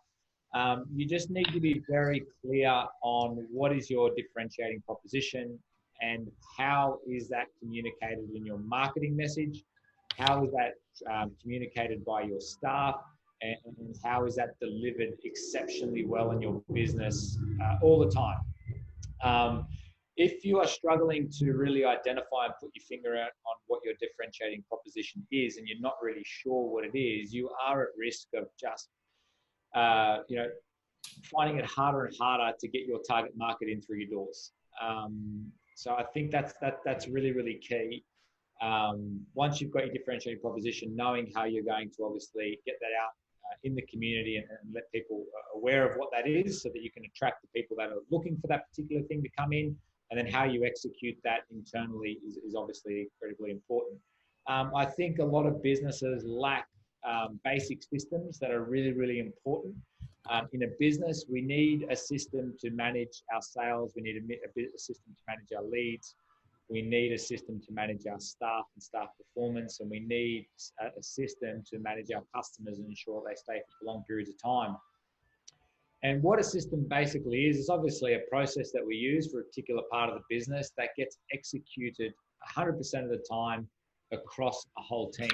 S2: You just need to be very clear on what is your differentiating proposition, and how is that communicated in your marketing message? How is that communicated by your staff? And how is that delivered exceptionally well in your business all the time? If you are struggling to really identify and put your finger out on what your differentiating proposition is, and you're not really sure what it is, you are at risk of just, finding it harder and harder to get your target market in through your doors. So I think that's really, really key. Once you've got your differentiating proposition, knowing how you're going to obviously get that out in the community and let people aware of what that is so that you can attract the people that are looking for that particular thing to come in, and then how you execute that internally is obviously critically important. I think a lot of businesses lack basic systems that are really, really important. In a business, we need a system to manage our sales. We need a system to manage our leads. We need a system to manage our staff and staff performance. And we need a system to manage our customers and ensure they stay for long periods of time. And what a system basically is obviously a process that we use for a particular part of the business that gets executed 100% of the time across a whole team.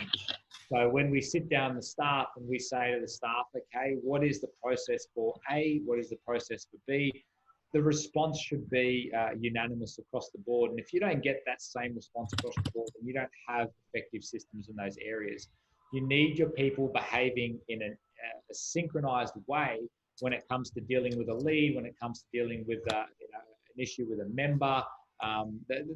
S2: So when we sit down the staff and we say to the staff, okay, what is the process for A? What is the process for B? The response should be unanimous across the board. And if you don't get that same response across the board, then you don't have effective systems in those areas. You need your people behaving in a synchronized way when it comes to dealing with a lead, when it comes to dealing with an issue with a member.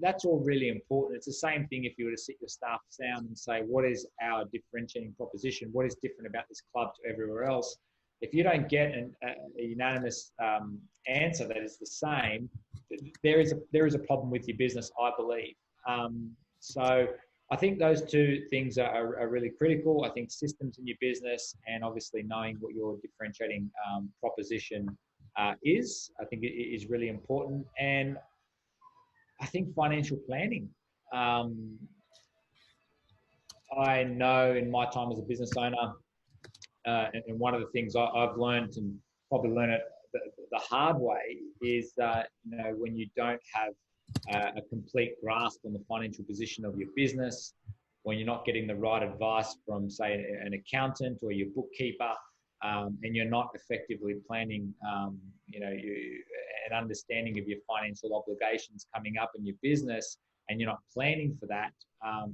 S2: That's all really important. It's the same thing if you were to sit your staff down and say, what is our differentiating proposition? What is different about this club to everywhere else? If you don't get a unanimous answer that is the same, there is a problem with your business, I believe. So I think those two things are really critical. I think systems in your business and obviously knowing what your differentiating proposition is, I think it is really important. And I think financial planning. I know in my time as a business owner, and one of the things I've learned and probably learn it the hard way is that, when you don't have a complete grasp on the financial position of your business, when you're not getting the right advice from, say, an accountant or your bookkeeper, and you're not effectively planning, an understanding of your financial obligations coming up in your business, and you're not planning for that,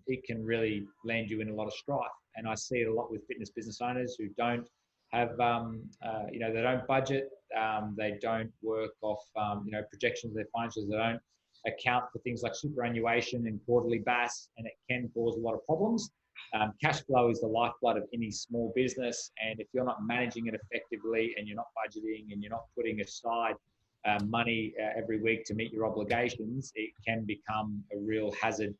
S2: it can really land you in a lot of strife. And I see it a lot with fitness business owners who don't have, they don't budget, they don't work off, projections of their financials, they don't account for things like superannuation and quarterly BAS, and it can cause a lot of problems. Cash flow is the lifeblood of any small business, and if you're not managing it effectively and you're not budgeting and you're not putting aside money every week to meet your obligations, it can become a real hazard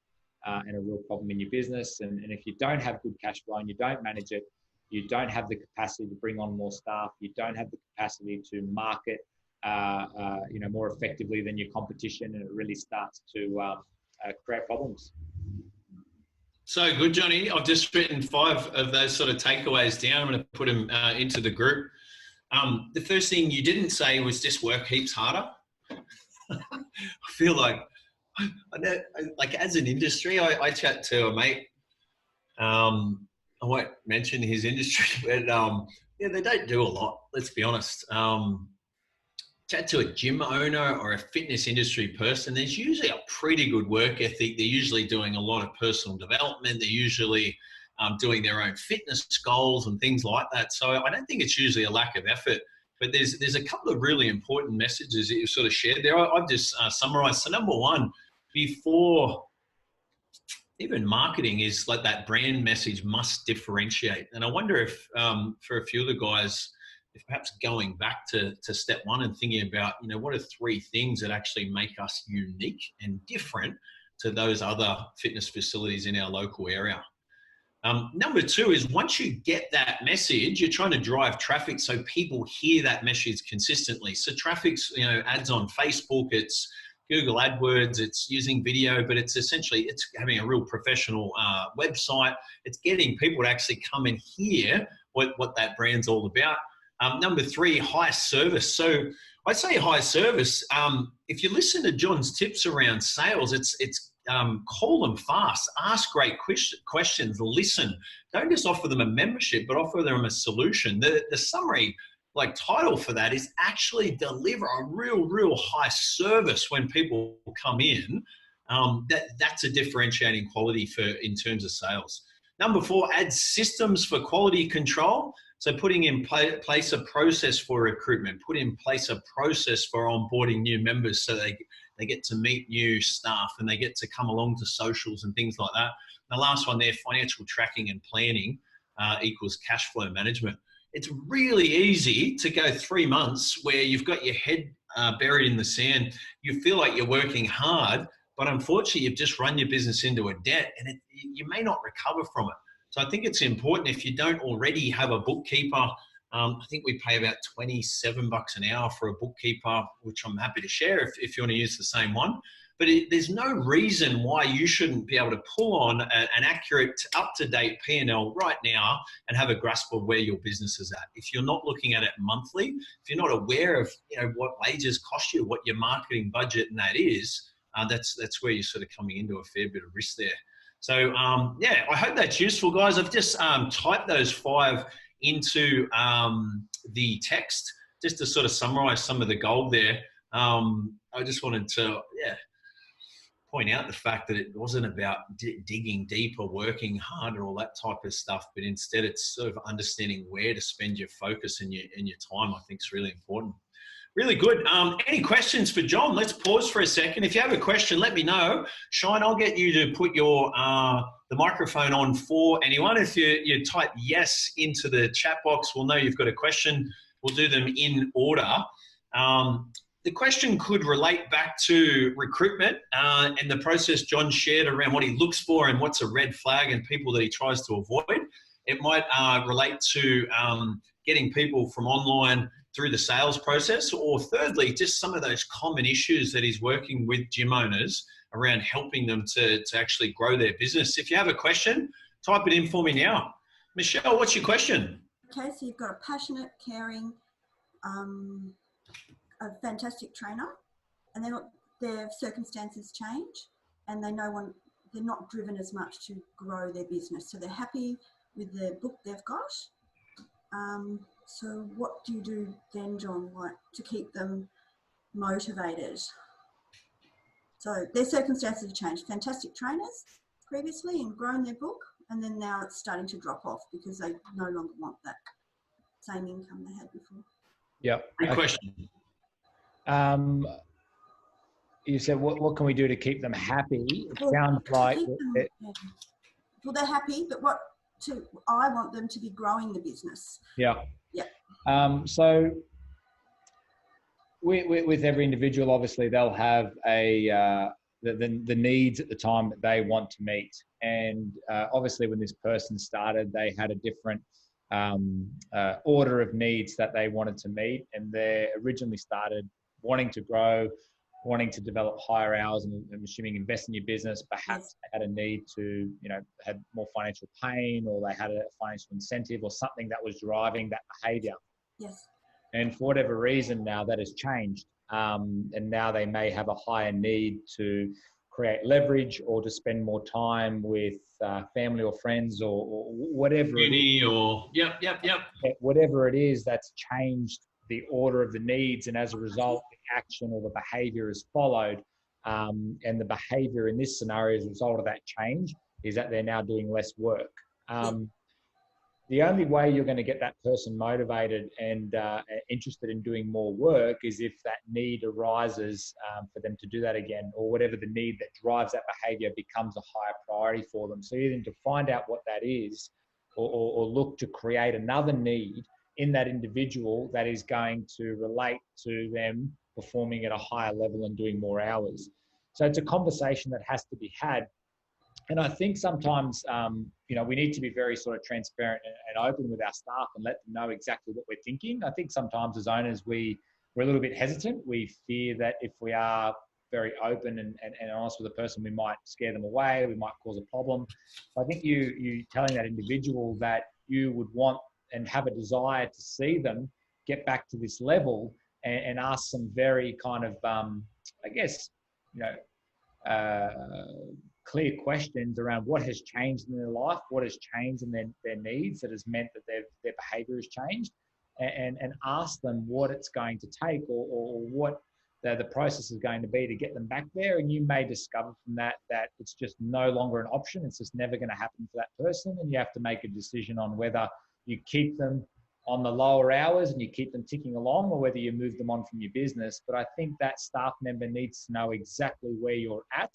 S2: and a real problem in your business. And if you don't have good cash flow and you don't manage it, you don't have the capacity to bring on more staff, you don't have the capacity to market more effectively than your competition, and it really starts to create problems.
S1: So good, Johnny. I've just written 5 of those sort of takeaways down. I'm going to put them into the group. The first thing you didn't say was just work heaps harder. I feel like as an industry, I chat to a mate. I won't mention his industry, but they don't do a lot. Let's be honest. Chat to a gym owner or a fitness industry person, there's usually a pretty good work ethic. They're usually doing a lot of personal development. They're usually doing their own fitness goals and things like that. So I don't think it's usually a lack of effort, but there's a couple of really important messages that you sort of shared there. I've just summarized. So number one, before even marketing, is like that brand message must differentiate. And I wonder if for a few of the guys, if perhaps going back to step one and thinking about, what are 3 things that actually make us unique and different to those other fitness facilities in our local area. Number 2 is, once you get that message, you're trying to drive traffic so people hear that message consistently. So traffic's, ads on Facebook, it's Google AdWords, it's using video, but it's essentially, it's having a real professional website. It's getting people to actually come and hear what that brand's all about. Number 3, high service. So I'd say high service. If you listen to John's tips around sales, it's call them fast, ask great questions, listen. Don't just offer them a membership, but offer them a solution. The summary title for that is actually deliver a real high service when people come in. That's a differentiating quality in terms of sales. Number 4, add systems for quality control. So putting in place a process for recruitment, put in place a process for onboarding new members so they get to meet new staff, and they get to come along to socials and things like that. And the last one there, financial tracking and planning equals cash flow management. It's really easy to go 3 months where you've got your head buried in the sand. You feel like you're working hard, but unfortunately you've just run your business into a debt, and you may not recover from it. So I think it's important, if you don't already have a bookkeeper, I think we pay about $27 an hour for a bookkeeper, which I'm happy to share if you want to use the same one. But there's no reason why you shouldn't be able to pull on an accurate, up-to-date P&L right now and have a grasp of where your business is at. If you're not looking at it monthly, if you're not aware of what wages cost you, what your marketing budget and that is, that's where you're sort of coming into a fair bit of risk there. So yeah, I hope that's useful, guys. I've just typed those 5 into the text just to sort of summarize some of the gold there. I just wanted to point out the fact that it wasn't about digging deeper, working harder, all that type of stuff, but instead it's sort of understanding where to spend your focus and your time. I think is really important. Really good. Any questions for John? Let's pause for a second. If you have a question, let me know. Shine, I'll get you to put your the microphone on for anyone. If you type yes into the chat box, we'll know you've got a question. We'll do them in order. The question could relate back to recruitment and the process John shared around what he looks for and what's a red flag and people that he tries to avoid. It might relate to getting people from online through the sales process, or thirdly, just some of those common issues that he's working with gym owners around helping them to actually grow their business. If you have a question, type it in for me now. Michelle, what's your question?
S3: Okay, so you've got a passionate, caring, a fantastic trainer, and then their circumstances change and they're not driven as much to grow their business. So they're happy with the book they've got. So what do you do then, John, to keep them motivated? So their circumstances have changed. Fantastic trainers previously and grown their book, and then now it's starting to drop off because they no longer want that same income they had before.
S2: Yeah.
S1: Great question.
S2: You said, what can we do to keep them happy? It sounds like...
S3: Well, they're happy, but I want them to be growing the business.
S2: Yeah.
S3: Yeah.
S2: So with every individual, obviously they'll have the needs at the time that they want to meet. And obviously when this person started, they had a different order of needs that they wanted to meet. And they originally started wanting to grow, wanting to develop higher hours, and I'm assuming invest in your business. Perhaps they had a need to, had more financial pain, or they had a financial incentive or something that was driving that behavior.
S3: Yes.
S2: And for whatever reason now that has changed. And now they may have a higher need to create leverage or to spend more time with family or friends or whatever.
S1: Uni or, yep.
S2: Whatever it is that's changed the order of the needs, and as a result, the action or the behavior is followed. And the behavior in this scenario as a result of that change is that they're now doing less work. The only way you're going to get that person motivated and interested in doing more work is if that need arises for them to do that again, or whatever the need that drives that behavior becomes a higher priority for them. So you need to find out what that is, or look to create another need in that individual that is going to relate to them performing at a higher level and doing more hours. So it's a conversation that has to be had. And I think sometimes, we need to be very sort of transparent and open with our staff and let them know exactly what we're thinking. I think sometimes as owners, we're a little bit hesitant. We fear that if we are very open and honest with a person, we might scare them away, we might cause a problem. I think you telling that individual that you would want and have a desire to see them get back to this level and ask some very kind of, clear questions around what has changed in their life, what has changed in their needs that has meant that their behavior has changed, and ask them what it's going to take or what the process is going to be to get them back there. And you may discover from that it's just no longer an option. It's just never going to happen for that person. And you have to make a decision on whether you keep them on the lower hours and you keep them ticking along, or whether you move them on from your business. But I think that staff member needs to know exactly where you're at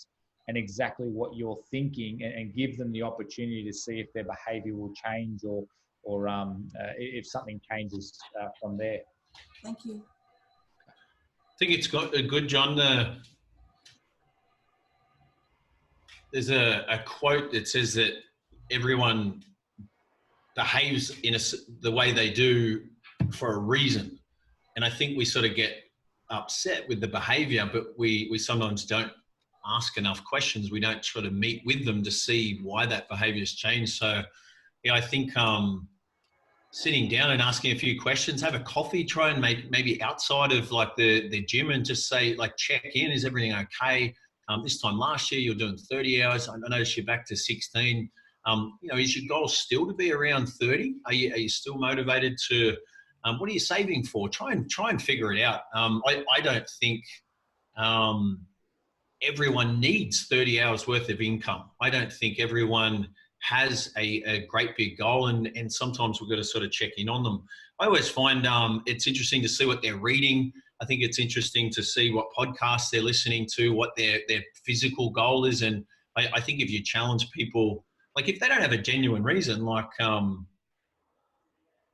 S2: and exactly what you're thinking, and give them the opportunity to see if their behavior will change, or if something changes from there.
S3: Thank you.
S1: I think it's got a good, John. There's a quote that says that everyone behaves in the way they do for a reason. And I think we sort of get upset with the behavior, but we sometimes don't ask enough questions. We don't try to meet with them to see why that behavior has changed. So, yeah, I think sitting down and asking a few questions, have a coffee, try and maybe outside of like the gym, and just say, like, check in, is everything okay? This time last year, you're doing 30 hours. I noticed you're back to 16. Is your goal still to be around 30? Are you still motivated to, what are you saving for? Try and figure it out. I don't think everyone needs 30 hours worth of income. I don't think everyone has a great big goal, and sometimes we've got to sort of check in on them. I always find it's interesting to see what they're reading. I think it's interesting to see what podcasts they're listening to, what their physical goal is. And I think if you challenge people, like if they don't have a genuine reason, like,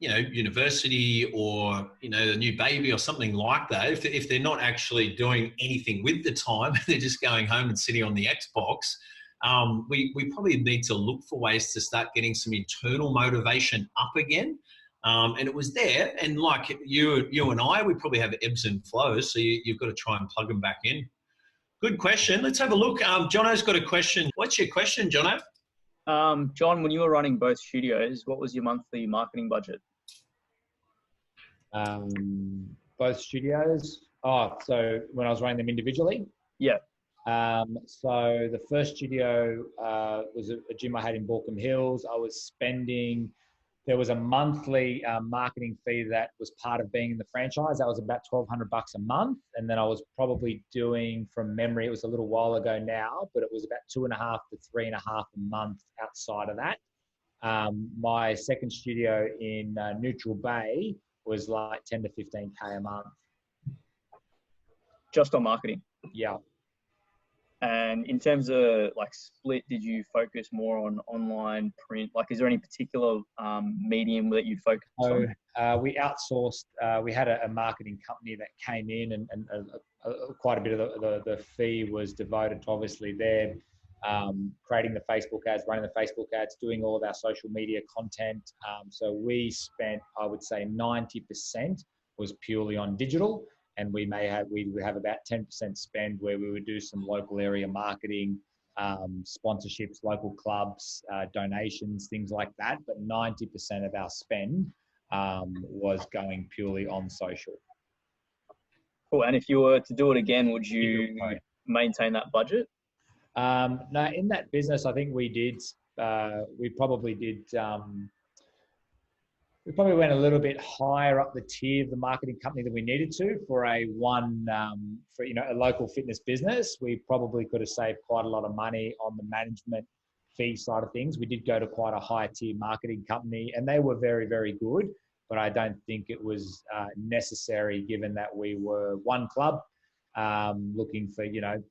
S1: university or, the new baby or something like that, if they're not actually doing anything with the time, they're just going home and sitting on the Xbox, we probably need to look for ways to start getting some internal motivation up again. And it was there. And like you and I, we probably have ebbs and flows. So you've got to try and plug them back in. Good question. Let's have a look. Jono's got a question. What's your question, Jono?
S4: John, when you were running both studios, what was your monthly marketing budget?
S2: Both studios? So when I was running them individually?
S4: Yeah.
S2: So the first studio was a gym I had in Baulkham Hills. I was spending, there was a monthly marketing fee that was part of being in the franchise. That was about $1,200 a month. And then I was probably doing, from memory, it was a little while ago now, but it was about $2.5 to $3.5 a month outside of that. My second studio in Neutral Bay was like 10 to 15K a month.
S4: Just on marketing?
S2: Yeah.
S4: And in terms of like split, did you focus more on online, print? Like, is there any particular medium that you'd focus on?
S2: We outsourced. We had a marketing company that came in, and quite a bit of the fee was devoted to obviously their creating the Facebook ads, running the Facebook ads, doing all of our social media content. So we spent, I would say 90% was purely on digital. And we would have about 10% spend where we would do some local area marketing, sponsorships, local clubs, donations, things like that. But 90% of our spend was going purely on social.
S4: Cool. And if you were to do it again, would you maintain that budget?
S2: No, in that business, I think we did. We probably went a little bit higher up the tier of the marketing company than we needed to for a local fitness business. We probably could have saved quite a lot of money on the management fee side of things. We did go to quite a high tier marketing company, and they were very, very good, but I don't think it was necessary, given that we were one club looking for 500-600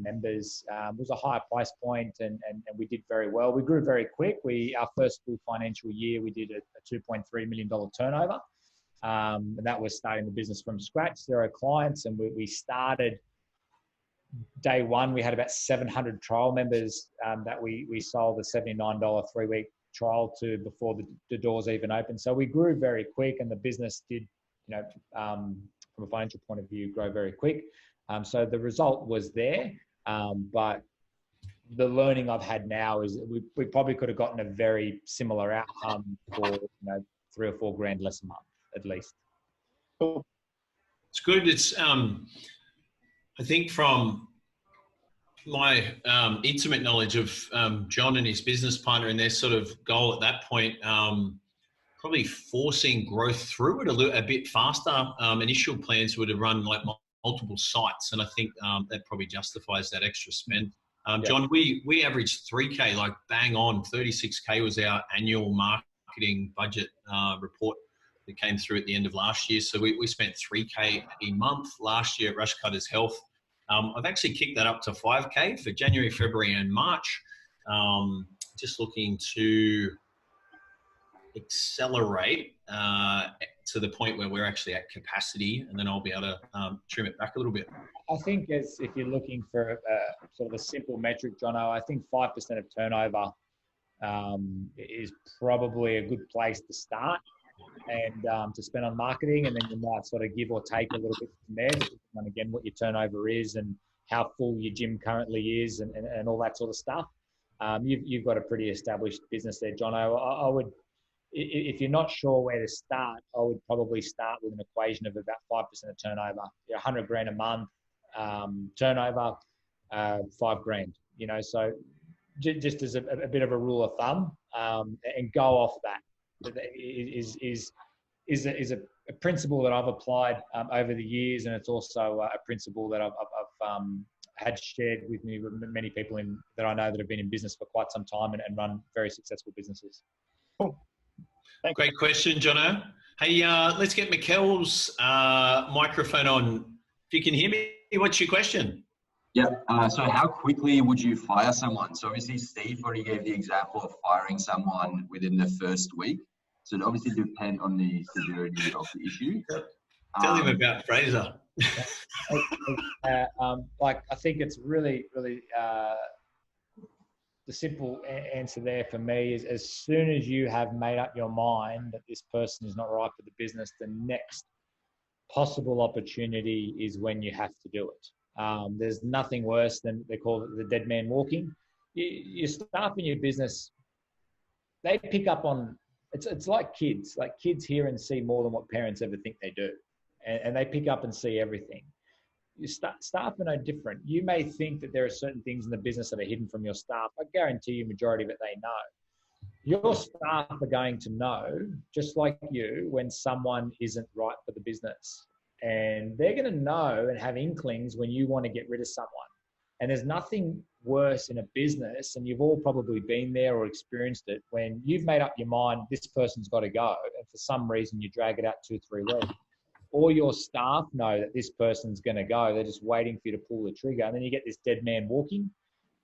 S2: members. It was a higher price point, and we did very well. We grew very quick. Our first full financial year, we did a $2.3 million turnover, and that was starting the business from scratch, 0 clients, and we started day one. We had about 700 trial members that we sold a $79 3-week trial to before the doors even opened. So we grew very quick, and the business did, from a financial point of view, grow very quick. So the result was there. But the learning I've had now is we probably could have gotten a very similar outcome for $3 or $4 grand less a month, at least.
S4: Cool.
S1: It's good. It's I think from my intimate knowledge of John and his business partner and their sort of goal at that point, probably forcing growth through it a bit faster. Initial plans would have run like multiple sites, and I think that probably justifies that extra spend. John, we averaged 3K, like bang on. 36K was our annual marketing budget report that came through at the end of last year. So we spent 3K a month last year at Rushcutters Health. I've actually kicked that up to 5K for January, February and March. Just looking to accelerate to the point where we're actually at capacity, and then I'll be able to trim it back a little bit.
S2: I think if you're looking for sort of a simple metric, Jono, I think 5% of turnover is probably a good place to start and to spend on marketing, and then you might sort of give or take a little bit from there, depending on, again, what your turnover is and how full your gym currently is and all that sort of stuff. You've got a pretty established business there, Jono. I would, if you're not sure where to start, I would probably start with an equation of about 5% of turnover. 100 grand a month, turnover, 5 grand, you know, so just as a bit of a rule of thumb, and go off that is a principle that I've applied over the years, and it's also a principle that I've had shared with me with many people that I know that have been in business for quite some time and run very successful businesses.
S4: Cool. Thanks.
S1: Great question, Jono. Hey, let's get Mikkel's microphone on. If you can hear me, what's your question?
S5: Yeah. So how quickly would you fire someone? So obviously Steve already gave the example of firing someone within the first week. So it obviously depends on the severity of the issue.
S1: Tell him about Fraser.
S2: Like, I think it's really, really the simple answer there for me is, as soon as you have made up your mind that this person is not right for the business, the next possible opportunity is when you have to do it. There's nothing worse than, they call it the dead man walking. Your staff in your business, they pick up on, it's like kids. Like, kids hear and see more than what parents ever think they do. And they pick up and see everything. Your staff are no different. You may think that there are certain things in the business that are hidden from your staff. I guarantee you majority of it they know. Your staff are going to know, just like you, when someone isn't right for the business. And they're going to know and have inklings when you want to get rid of someone. And there's nothing worse in a business, and you've all probably been there or experienced it, when you've made up your mind, this person's got to go, and for some reason you drag it out 2-3 weeks. All your staff know that this person's going to go. They're just waiting for you to pull the trigger. And then you get this dead man walking,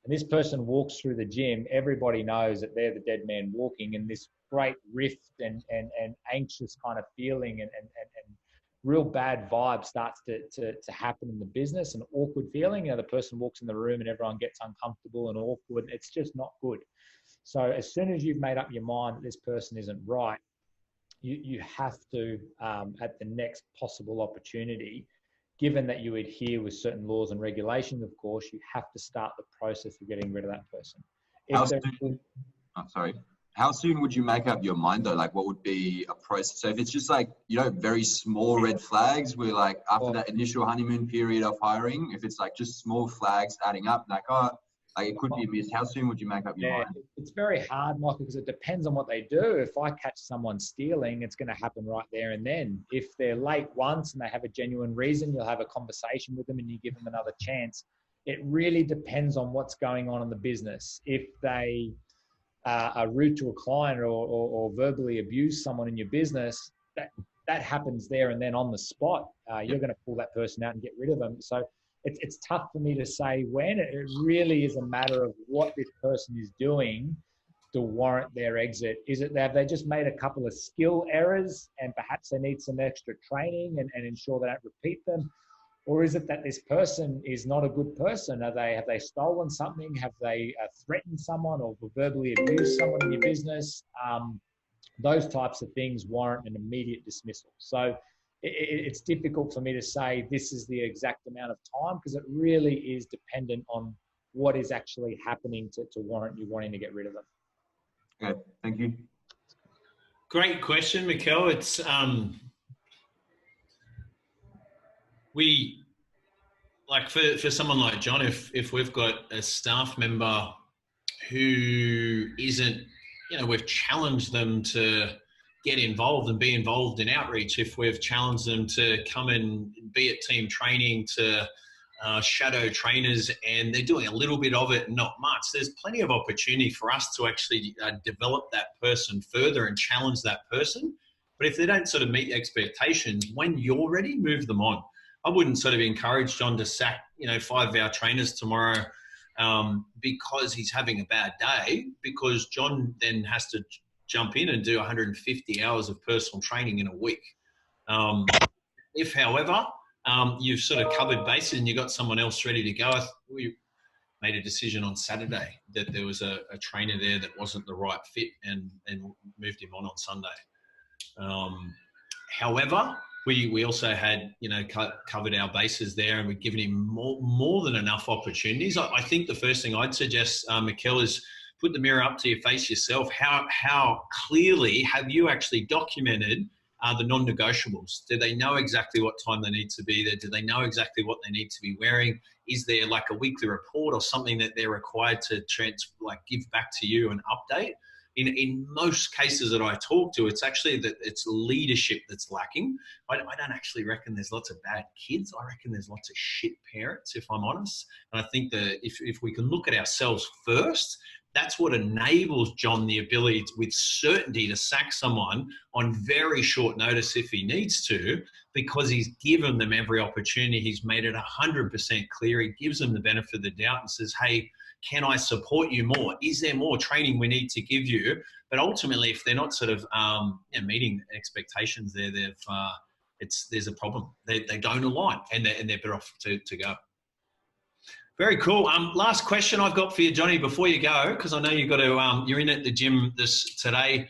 S2: and this person walks through the gym. Everybody knows that they're the dead man walking, and this great rift and anxious kind of feeling and real bad vibe starts to happen in the business, an awkward feeling. You know, the person walks in the room and everyone gets uncomfortable and awkward. It's just not good. So as soon as you've made up your mind that this person isn't right, you have to, at the next possible opportunity, given that you adhere with certain laws and regulations, of course, you have to start the process of getting rid of that person.
S5: How soon would you make up your mind though? Like, what would be a process? So if it's just like, you know, very small red flags, where like after that initial honeymoon period of hiring, if it's like just small flags adding up, like, oh, like it could be a miss. How soon would you make up your mind?
S2: It's very hard, Michael, because it depends on what they do. If I catch someone stealing, it's going to happen right there and then. If they're late once and they have a genuine reason, you'll have a conversation with them and you give them another chance. It really depends on what's going on in the business. If they are rude to a client or verbally abuse someone in your business, that happens there and then on the spot. You're going to pull that person out and get rid of them. So it's tough for me to say when. It really is a matter of what this person is doing to warrant their exit. Is it that they just made a couple of skill errors and perhaps they need some extra training and ensure they don't repeat them? Or is it that this person is not a good person? Have they stolen something? Have they threatened someone or verbally abused someone in your business? Those types of things warrant an immediate dismissal. So it's difficult for me to say this is the exact amount of time, because it really is dependent on what is actually happening to warrant you wanting to get rid of them.
S5: Okay, thank you.
S1: Great question, Mikkel. It's we, like, for someone like John, if we've got a staff member who isn't, you know, we've challenged them to get involved and be involved in outreach, if we've challenged them to come and be at team training, to shadow trainers, and they're doing a little bit of it and not much, there's plenty of opportunity for us to actually develop that person further and challenge that person. But if they don't sort of meet expectations, when you're ready, move them on. I wouldn't sort of encourage John to sack, 5 of our trainers tomorrow because he's having a bad day, because John then has to jump in and do 150 hours of personal training in a week. If, however, you've sort of covered bases and you've got someone else ready to go, we made a decision on Saturday that there was a trainer there that wasn't the right fit and moved him on Sunday. However, we also had, covered our bases there, and we've given him more than enough opportunities. I think the first thing I'd suggest, Mikkel, is put the mirror up to your face yourself. How clearly have you actually documented the non-negotiables? Do they know exactly what time they need to be there? Do they know exactly what they need to be wearing? Is there like a weekly report or something that they're required to give back to you and update? In most cases that I talk to, it's actually that it's leadership that's lacking. I don't actually reckon there's lots of bad kids. I reckon there's lots of shit parents, if I'm honest. And I think that if we can look at ourselves first, that's what enables John the ability with certainty to sack someone on very short notice if he needs to, because he's given them every opportunity. He's made it 100% clear. He gives them the benefit of the doubt and says, hey, can I support you more? Is there more training we need to give you? But ultimately, if they're not sort of meeting expectations there, there's a problem. They don't align, and they're better off to go. Very cool. Last question I've got for you, Johnny, before you go, because I know you've got to. You're in at the gym today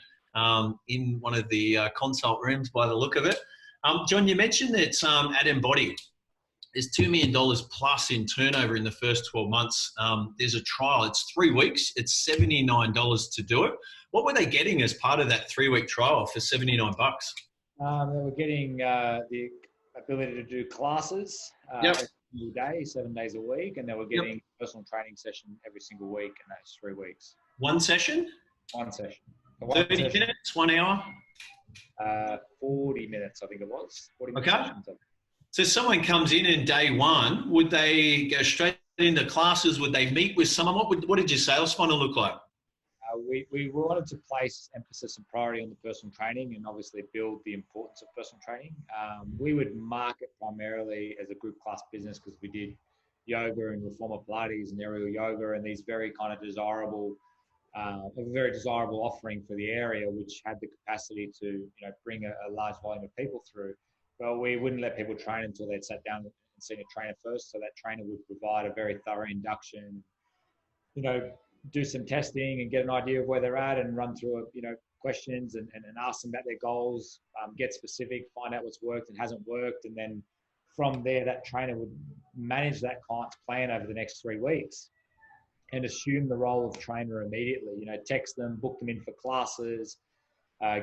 S1: in one of the consult rooms by the look of it. John, you mentioned that at Embody, there's $2 million plus in turnover in the first 12 months. There's a trial. It's 3 weeks. It's $79 to do it. What were they getting as part of that 3-week trial for $79?
S2: They were getting the ability to do classes every day, 7 days a week, and they were getting a personal training session every single week in those 3 weeks.
S1: One session?
S2: One session.
S1: 30 minutes, 1 hour?
S2: 40 minutes, I think it was. 40 minutes
S1: okay.
S2: Sessions.
S1: So someone comes in day one, would they go straight into classes? Would they meet with someone? What did your sales funnel look like?
S2: We wanted to place emphasis and priority on the personal training and obviously build the importance of personal training. We would market primarily as a group class business because we did yoga and reformer Pilates and aerial yoga and these very kind of desirable, a very desirable offering for the area, which had the capacity to bring a large volume of people through. Well, we wouldn't let people train until they'd sat down and seen a trainer first. So that trainer would provide a very thorough induction, do some testing and get an idea of where they're at and run through, questions and ask them about their goals, get specific, find out what's worked and hasn't worked. And then from there, that trainer would manage that client's plan over the next 3 weeks and assume the role of trainer immediately, text them, book them in for classes,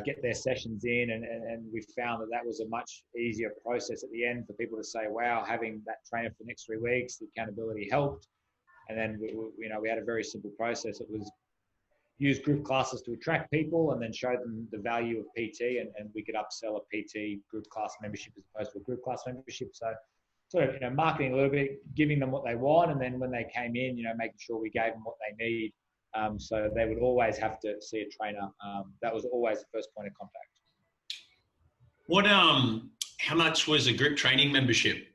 S2: get their sessions in, and we found that was a much easier process at the end for people to say, wow, having that trainer for the next 3 weeks, the accountability helped. And then we had a very simple process. It was use group classes to attract people and then show them the value of PT, and we could upsell a PT group class membership as opposed to a group class membership. So sort of marketing a little bit, giving them what they want, and then when they came in, making sure we gave them what they need. So they would always have to see a trainer. That was always the first point of contact.
S1: How much was a group training membership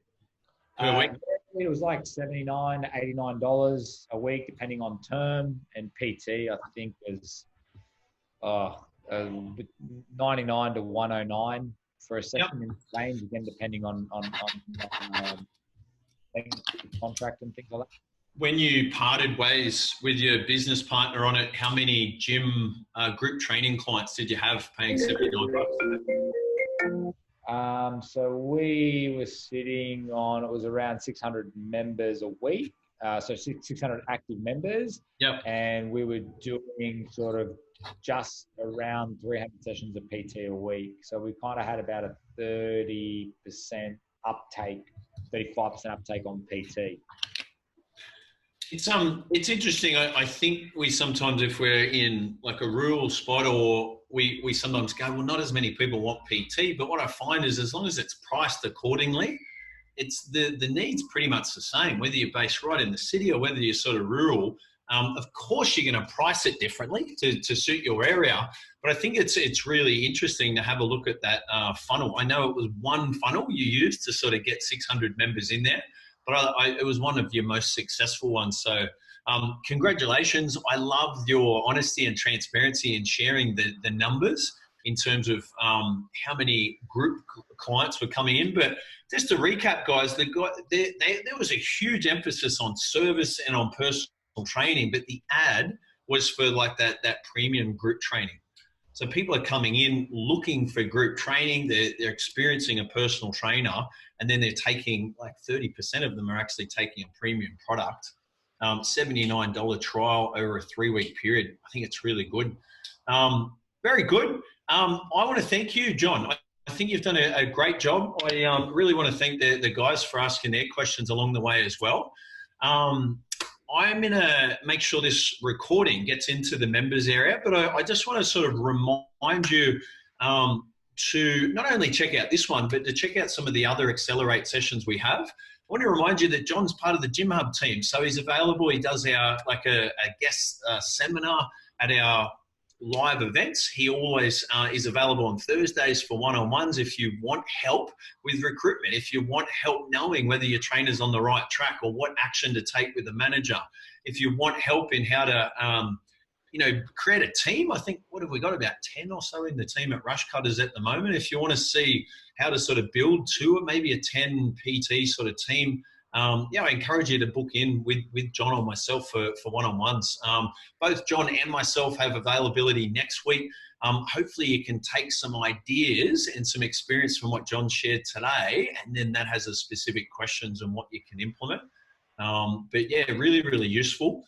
S1: per week?
S2: It was like $79 to $89 a week, depending on term. And PT, I think, was $99 to $109 for a session in range, again, depending on contract and things like that.
S1: When you parted ways with your business partner on it, how many gym group training clients did you have paying $79?
S2: So we were sitting on, it was around 600 members a week. So 600 active members.
S1: Yep.
S2: And we were doing sort of just around 300 sessions of PT a week. So we kind of had about a 30% uptake, 35% uptake on PT.
S1: It's interesting. I think we sometimes, if we're in like a rural spot, or we sometimes go, well, not as many people want PT. But what I find is, as long as it's priced accordingly, it's the need's pretty much the same, whether you're based right in the city or whether you're sort of rural. Of course, you're going to price it differently to suit your area, but I think it's really interesting to have a look at that funnel. I know it was one funnel you used to sort of get 600 members in there, but it was one of your most successful ones. So congratulations. I love your honesty and transparency in sharing the numbers in terms of how many group clients were coming in. But just to recap, guys, there was a huge emphasis on service and on personal training, but the ad was for like that premium group training. So people are coming in looking for group training. They're experiencing a personal trainer, and then they're taking like 30% of them are actually taking a premium product. $79 trial over a 3-week period. I think it's really good. Very good. I want to thank you, John. I think you've done a great job. I really want to thank the guys for asking their questions along the way as well. I'm going to make sure this recording gets into the members area, but I just want to sort of remind you to not only check out this one, but to check out some of the other Accelerate sessions we have. I want to remind you that John's part of the Gym Hub team, so he's available. He does a guest seminar at our live events. He always is available on Thursdays for one-on-ones if you want help with recruitment, if you want help knowing whether your trainer's on the right track or what action to take with the manager, if you want help in how to create a team. I think, what have we got, about 10 or so in the team at Rush Cutters at the moment. If you want to see how to sort of build to it, maybe a 10 PT sort of team, I encourage you to book in with John or myself for one-on-ones. Both John and myself have availability next week. Hopefully you can take some ideas and some experience from what John shared today, and then that has a specific questions on what you can implement. But yeah, really, really useful.